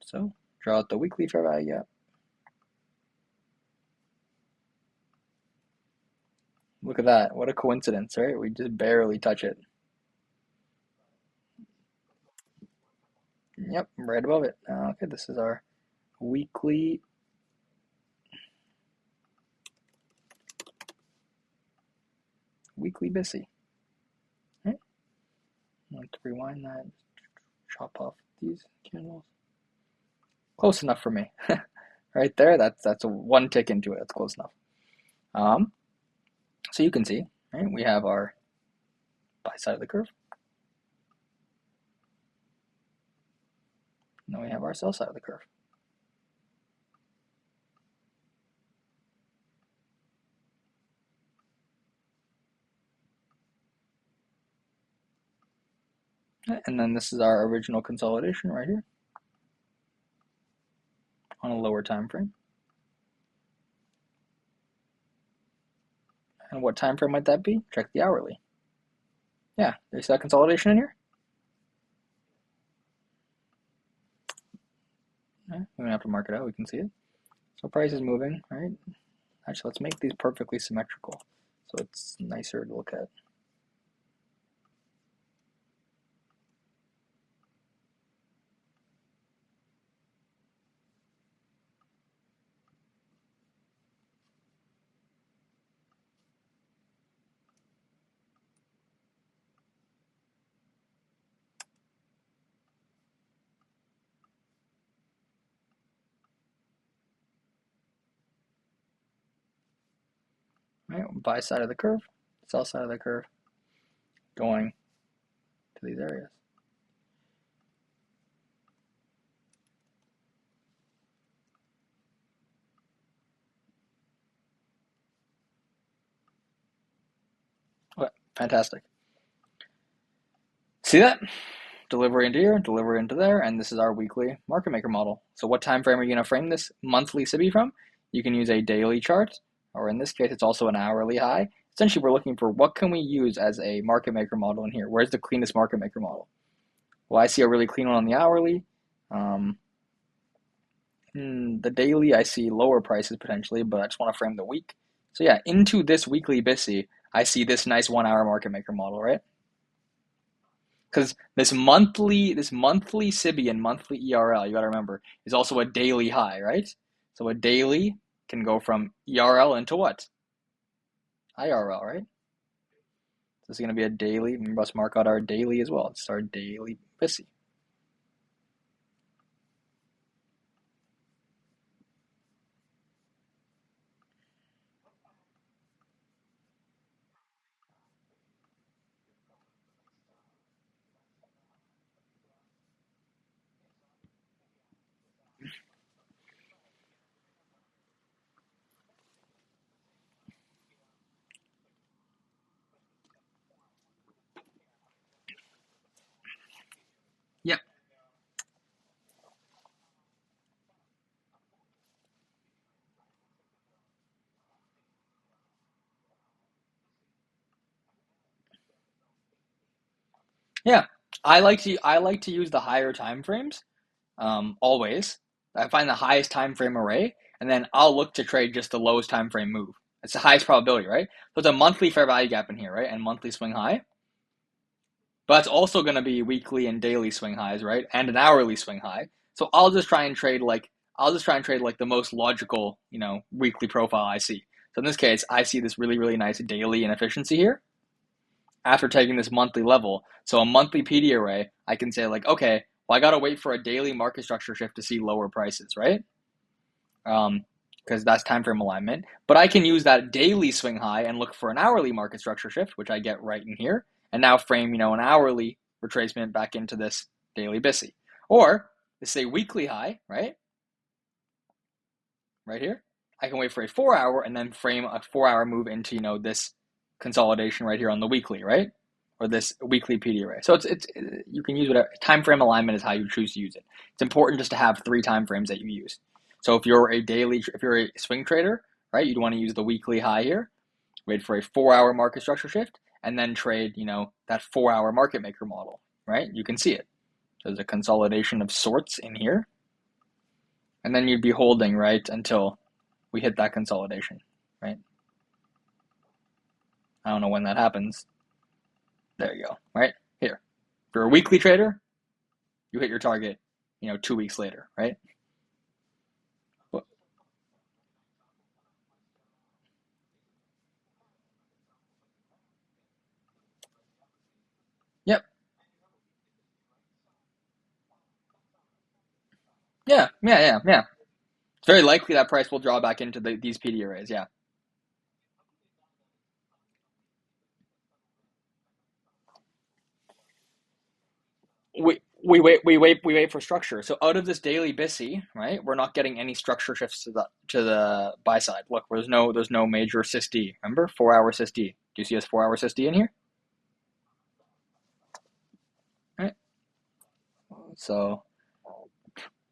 So draw out the weekly fair value gap. Look at that. What a coincidence, right? We just barely touch it. Yep, right above it. Okay, this is our weekly BISI. Right? Let's rewind that. Chop off these candles. Close enough for me. Right there, that's a one tick into it. That's close enough. Um, so you can see, right? We have our buy side of the curve. And then we have our sell side of the curve. And then this is our original consolidation right here on a lower time frame. And what time frame might that be? Check the hourly. Yeah, there's that consolidation in here. Yeah, we don't have to mark it out, we can see it. So price is moving, right? Actually, let's make these perfectly symmetrical so it's nicer to look at. Right, buy side of the curve, sell side of the curve, going to these areas. Okay, fantastic. See that? Delivery into here, delivery into there, and this is our weekly market maker model. So what time frame are you going to frame this monthly SIBI from? You can use a daily chart, or in this case, it's also an hourly high. Essentially, we're looking for what can we use as a market maker model in here. Where's the cleanest market maker model? Well, I see a really clean one on the hourly. Um, the daily, I see lower prices potentially, but I just want to frame the week. So yeah, into this weekly BISI, I see this nice 1 hour market maker model, right? Because this monthly SIBI and monthly ERL, you got to remember, is also a daily high, right? So a daily can go from ERL into what? IRL, right? So this is going to be a daily. We must mark out our daily as well. It's our daily BISI. Yeah, I like to use the higher time frames. Always. I find the highest time frame array, and then I'll look to trade just the lowest time frame move. It's the highest probability, right? So it's a monthly fair value gap in here, right? And monthly swing high. But it's also going to be weekly and daily swing highs, right? And an hourly swing high. So I'll just try and trade like the most logical, weekly profile I see. So in this case, I see this really, really nice daily inefficiency here after taking this monthly level. So a monthly PD array, I can say like, okay, well, I got to wait for a daily market structure shift to see lower prices, right? Because that's time frame alignment. But I can use that daily swing high and look for an hourly market structure shift, which I get right in here, and now frame, an hourly retracement back into this daily BISI. Or let's say weekly high, right? Right here. I can wait for a 4 hour and then frame a 4 hour move into, this consolidation right here on the weekly, right? Or this weekly PD array. So it's you can use whatever time frame alignment is how you choose to use it. It's important just to have 3 time frames that you use. So if you're a swing trader, right, you'd want to use the weekly high here, wait for a 4 hour market structure shift, and then trade, that 4 hour market maker model, right? You can see it. There's a consolidation of sorts in here, and then you'd be holding, right, until we hit that consolidation, right? I don't know when that happens. There you go, right? Here. If you're a weekly trader, you hit your target, 2 weeks later, right? Yep. Yeah, yeah, yeah, yeah. It's very likely that price will draw back into these PD arrays, yeah. We wait for structure. So out of this daily BISI, right, we're not getting any structure shifts to the buy side. Look, there's no major SysD. Remember, 4 hour SysD. Do you see us 4 hour SysD in here? Right. So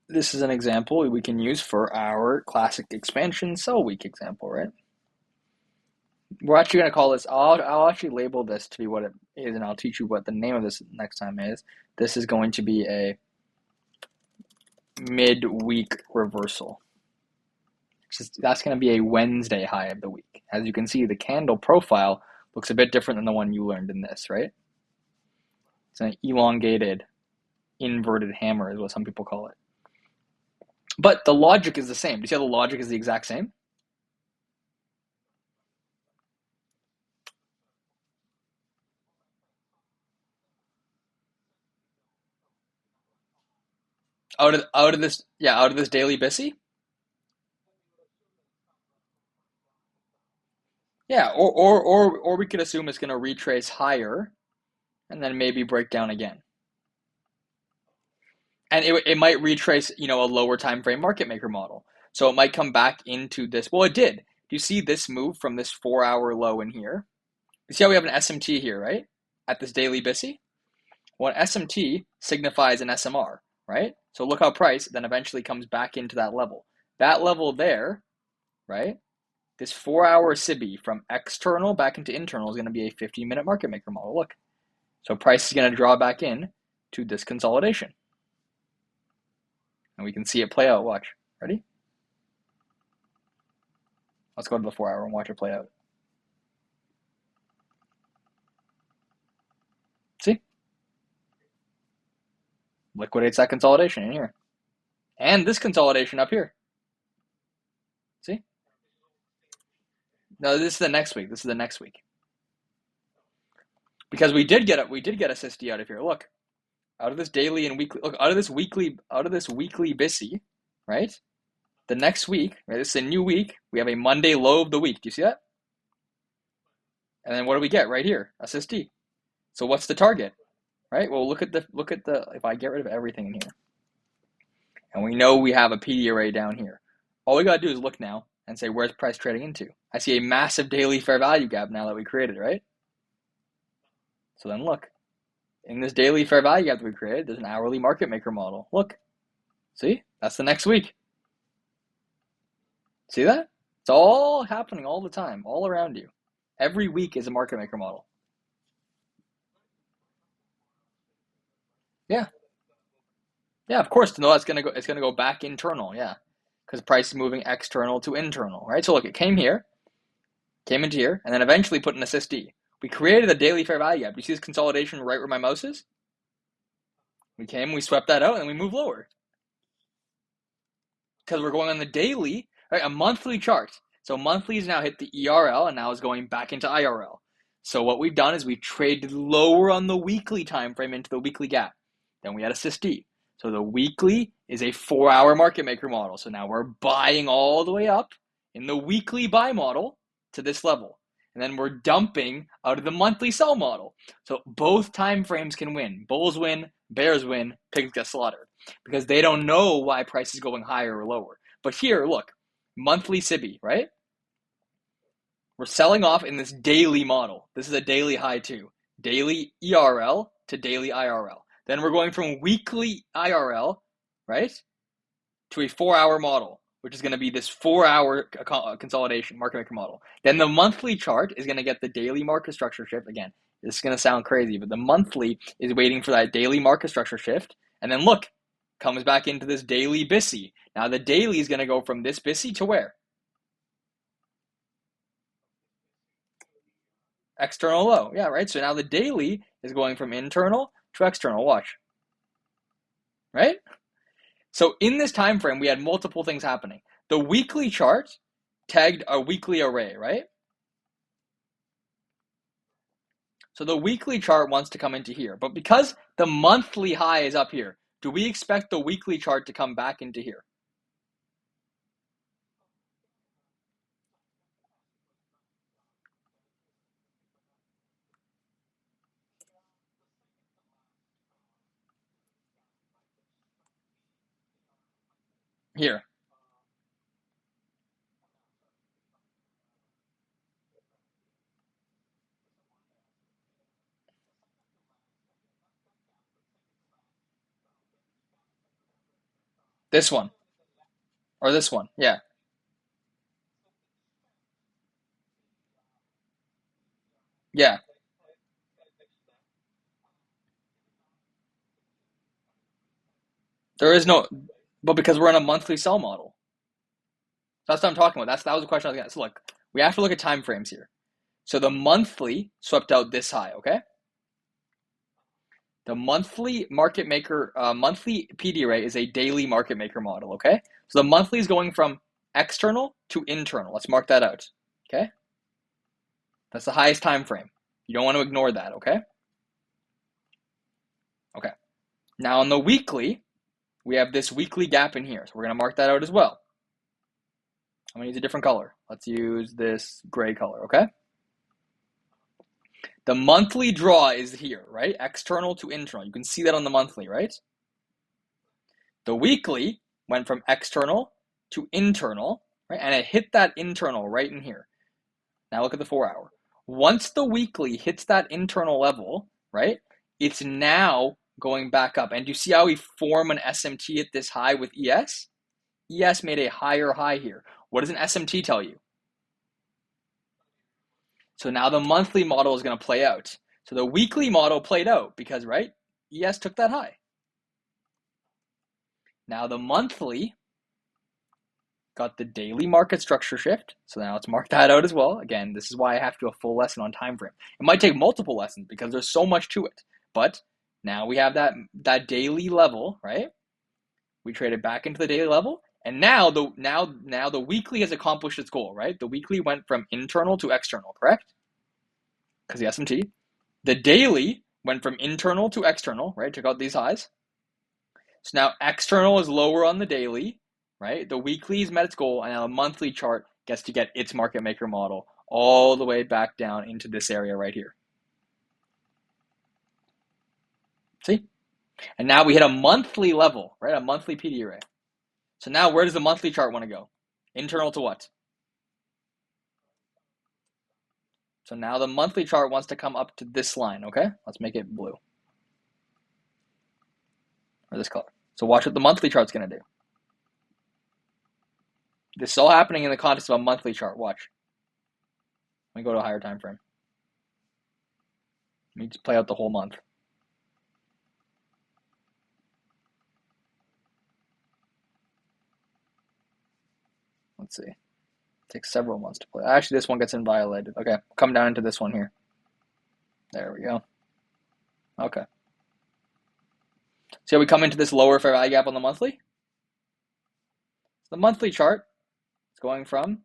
this is an example we can use for our classic expansion sell week example, right? We're actually going to call this. I'll actually label this to be what it is, and I'll teach you what the name of this next time is. This is going to be a midweek reversal. That's going to be a Wednesday high of the week. As you can see, the candle profile looks a bit different than the one you learned in this, right? It's an elongated, inverted hammer is what some people call it. But the logic is the same. Do you see how the logic is the exact same? Out of this daily BISI? Yeah, or we could assume it's going to retrace higher and then maybe break down again. And it might retrace, a lower time frame market maker model. So it might come back into this. Well, it did. Do you see this move from this 4 hour low in here? You see how we have an SMT here, right? At this daily BISI? Well, an SMT signifies an SMR, right? So look how price then eventually comes back into that level. That level there, right? This 4 hour SIBI from external back into internal is going to be a 15-minute market maker model. Look. So price is going to draw back in to this consolidation. And we can see it play out. Watch. Ready? Let's go to the 4 hour and watch it play out. See? Liquidates that consolidation in here. And this consolidation up here. See? No, this is the next week. This is the next week. Because we did get a SysD out of here. Look. Out of this daily and weekly, look, out of this weekly BISI, right? The next week, right? This is a new week. We have a Monday low of the week. Do you see that? And then what do we get right here? A SysD. So what's the target? Right? Well, look at the if I get rid of everything in here, and we know we have a PD array down here. All we gotta do is look now and say where's price trading into. I see a massive daily fair value gap now that we created, right? So then look, in this daily fair value gap that we created, there's an hourly market maker model. Look, see, that's the next week. See that? It's all happening all the time, all around you. Every week is a market maker model. Yeah. Yeah, of course. No, it's gonna go back internal. Yeah, because price is moving external to internal, right? So look, it came here, came into here, and then eventually put in a SysD. We created a daily fair value gap. Do you see this consolidation right where my mouse is? We came, we swept that out, and we moved lower because we're going on the daily, right? A monthly chart. So monthly has now hit the ERL and now is going back into IRL. So what we've done is we traded lower on the weekly time frame into the weekly gap. Then we had a SysD. So the weekly is a 4-hour market maker model. So now we're buying all the way up in the weekly buy model to this level. And then we're dumping out of the monthly sell model. So both time frames can win. Bulls win, bears win, pigs get slaughtered because they don't know why price is going higher or lower. But here, look, monthly SIBI, right? We're selling off in this daily model. This is a daily high too. Daily ERL to daily IRL. Then we're going from weekly IRL, right, to a 4-hour model, which is going to be this 4-hour consolidation market maker model. Then the monthly chart is going to get the daily market structure shift. Again, this is going to sound crazy, but the monthly is waiting for that daily market structure shift. And then look, comes back into this daily BISI. Now the daily is going to go from this BISI to where? External low. Yeah, right? So now the daily is going from internal to external. Watch. Right? So in this time frame, we had multiple things happening. The weekly chart tagged a weekly array, right? So the weekly chart wants to come into here. But because the monthly high is up here, do we expect the weekly chart to come back into here? Here. This one. Or this one. Yeah. Yeah. There is no, but because we're on a monthly sell model. That's what I'm talking about. That was the question I was getting. So look, we have to look at time frames here. So the monthly swept out this high, okay? The monthly market maker, monthly PD array is a daily market maker model, okay? So the monthly is going from external to internal. Let's mark that out, okay? That's the highest time frame. You don't want to ignore that, okay? Okay. Now on the weekly, we have this weekly gap in here. So we're going to mark that out as well. I'm going to use a different color. Let's use this gray color, okay? The monthly draw is here, right? External to internal. You can see that on the monthly, right? The weekly went from external to internal, right? And it hit that internal right in here. Now look at the 4-hour. Once the weekly hits that internal level, right? It's now going back up. And do you see how we form an SMT at this high with ES? ES made a higher high here. What does an SMT tell you? So now the monthly model is going to play out. So the weekly model played out because, right, ES took that high. Now the monthly got the daily market structure shift. So now let's mark that out as well. Again, this is why I have to do a full lesson on time frame. It might take multiple lessons because there's so much to it. But now we have that daily level, right? We traded back into the daily level, and now the weekly has accomplished its goal, right? The weekly went from internal to external, correct? Because the SMT. The daily went from internal to external, right? Took out these highs. So now external is lower on the daily, right? The weekly has met its goal, and now the monthly chart gets to get its market maker model all the way back down into this area right here. See? And now we hit a monthly level, right? A monthly PD array. So now where does the monthly chart want to go? Internal to what? So now the monthly chart wants to come up to this line, okay? Let's make it blue. Or this color. So watch what the monthly chart's going to do. This is all happening in the context of a monthly chart. Watch. Let me go to a higher time frame. Let me just play out the whole month. Let's see. It takes several months to play. Actually, this one gets inviolated. Okay, come down into this one here. There we go. Okay. So we come into this lower fair value gap on the monthly. The monthly chart is going from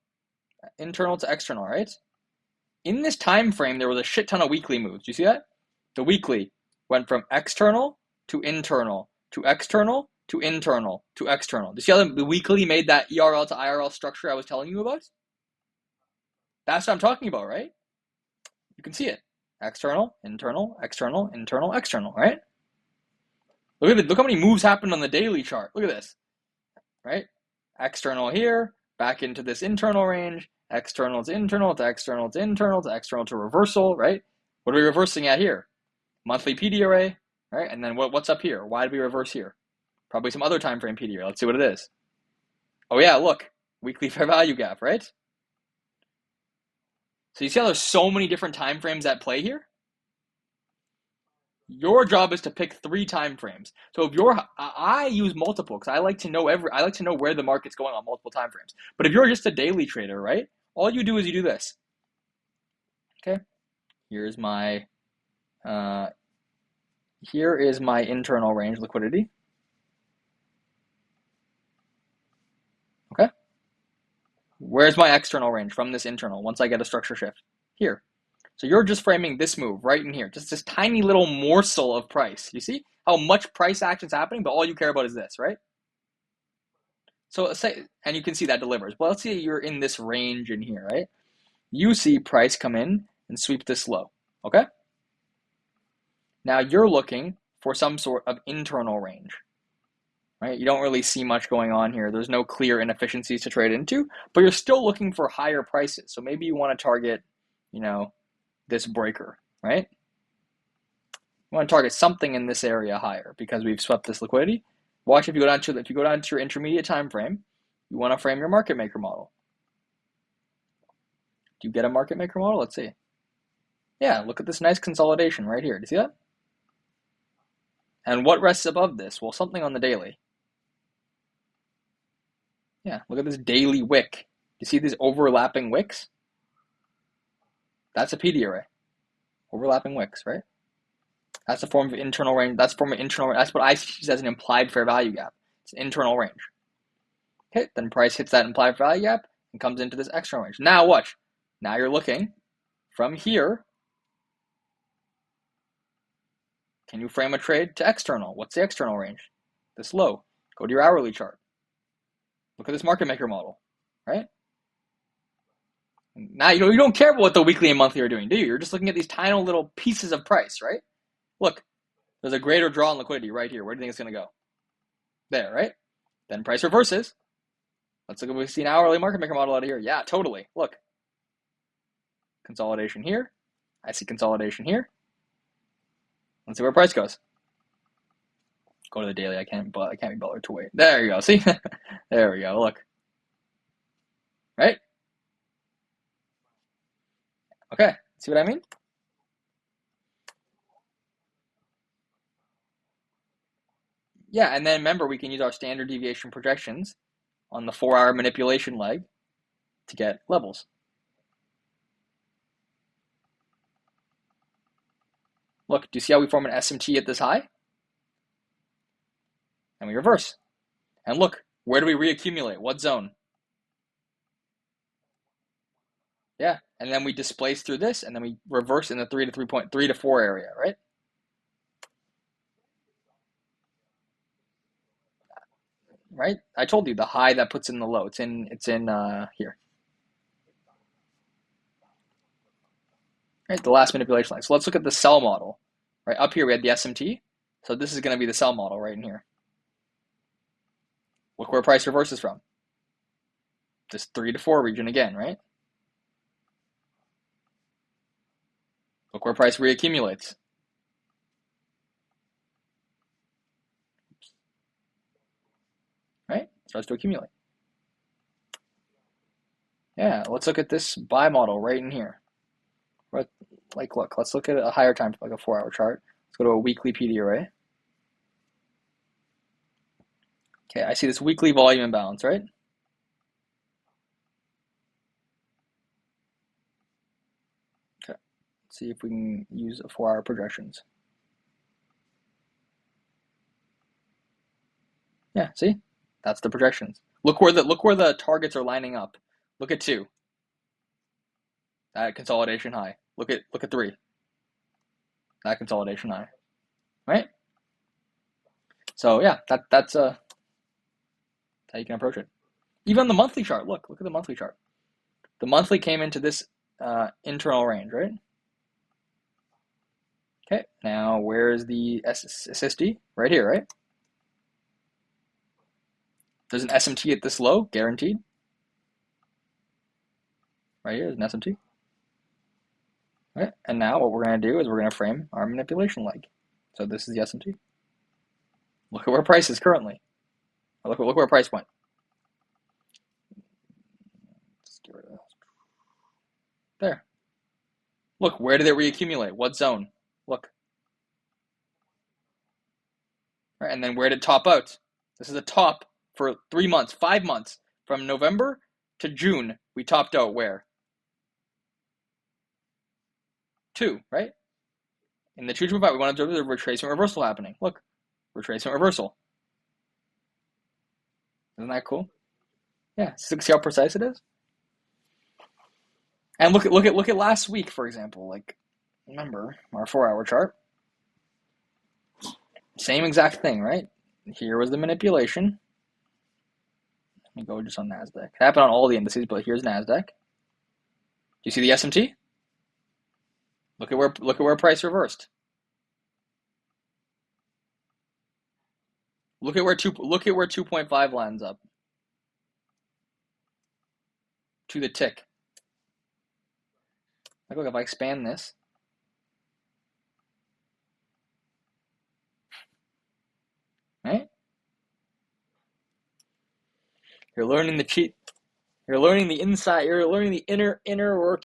internal to external, right? In this time frame, there was a shit ton of weekly moves. Do you see that? The weekly went from external to internal to external to internal to external. Do you see how the weekly made that ERL to IRL structure I was telling you about? That's what I'm talking about, right? You can see it. External, internal, external, internal, external, right? Look at it. Look how many moves happened on the daily chart. Look at this, right? External here, back into this internal range, external to internal to external to internal to external to reversal, right? What are we reversing at here? Monthly PD array, right? And then what's up here? Why did we reverse here? Probably some other time frame PD array. Let's see what it is. Oh yeah, look, weekly fair value gap, right? So you see how there's so many different time frames at play here? Your job is to pick 3 time frames. So if I use multiple because I like to know where the market's going on multiple time frames. But if you're just a daily trader, right? All you do is you do this. Okay, here is my internal range liquidity. Okay, where's my external range from this internal once I get a structure shift? Here. So you're just framing this move right in here, just this tiny little morsel of price. You see how much price action's happening, but all you care about is this, right? So let's say, and you can see that delivers. But let's say you're in this range in here, right? You see price come in and sweep this low, okay? Now you're looking for some sort of internal range, right? You don't really see much going on here. There's no clear inefficiencies to trade into, but you're still looking for higher prices. So maybe you want to target, this breaker, right? You want to target something in this area higher because we've swept this liquidity. Watch if you go down to your intermediate time frame, you want to frame your market maker model. Do you get a market maker model? Let's see. Yeah, look at this nice consolidation right here. Do you see that? And what rests above this? Well, something on the daily. Yeah, look at this daily wick. You see these overlapping wicks? That's a PD array. Overlapping wicks, right? That's a form of internal range. That's what I see as an implied fair value gap. It's an internal range. Okay, then price hits that implied fair value gap and comes into this external range. Now watch. Now you're looking from here. Can you frame a trade to external? What's the external range? This low. Go to your hourly chart. Look at this market maker model, right? Now you don't care about what the weekly and monthly are doing, do you? You're just looking at these tiny little pieces of price, right? Look, there's a greater draw on liquidity right here. Where do you think it's going to go? There, right? Then price reverses. Let's look if we see an hourly market maker model out of here. Yeah, totally. Look. Consolidation here. I see consolidation here. Let's see where price goes. Go to the daily. I can't be bothered to wait. There you go. See? There we go. Look. Right? Okay. See what I mean? Yeah, and then remember we can use our standard deviation projections on the 4-hour manipulation leg to get levels. Look, do you see how we form an SMT at this high? And we reverse. And look, where do we reaccumulate? What zone? Yeah, and then we displace through this, and then we reverse in the 3 to 4 area, right? Right? I told you the high that puts in the low. It's in here. Right, the last manipulation line. So let's look at the sell model. Right, up here we had the SMT. So this is going to be the sell model right in here. Look where price reverses from. This 3 to 4 region again, right? Look where price reaccumulates. Right? Starts to accumulate. Yeah, let's look at this buy model right in here. Like, look, let's look at a higher time, like a 4-hour chart. Let's go to a weekly PD array. Okay, I see this weekly volume imbalance, right? see if we can use 4-hour projections. Yeah, see? That's the projections. Look where the targets are lining up. Look at 2. That consolidation high. Look at 3. That consolidation high. Right? So yeah, that's how you can approach it. Even on the monthly chart, look at the monthly chart. The monthly came into this internal range, right? Okay, now where's the SSD? Right here, right? There's an SMT at this low, guaranteed. Right here is an SMT. Right? And now what we're going to do is we're going to frame our manipulation leg. So this is the SMT. Look at where price is currently. Look where price went. Let's get rid of that. There. Look, where did it reaccumulate? What zone? Look. Right, and then where did it top out? This is a top for 3 months, 5 months. From November to June, we topped out where? 2, right? In the 225, we want to observe the retracement reversal happening. Look, retracement reversal. Isn't that cool? Yeah, see how precise it is? And look at last week, for example. Like, remember our 4-hour chart? Same exact thing, right? Here was the manipulation. Let me go just on NASDAQ. It happened on all the indices, but here's NASDAQ. Do you see the SMT? Look at where price reversed. Look at where 2.5 lines up to the tick. Like, look, if I expand this, right? You're learning the cheat. You're learning the inside. You're learning the inner work.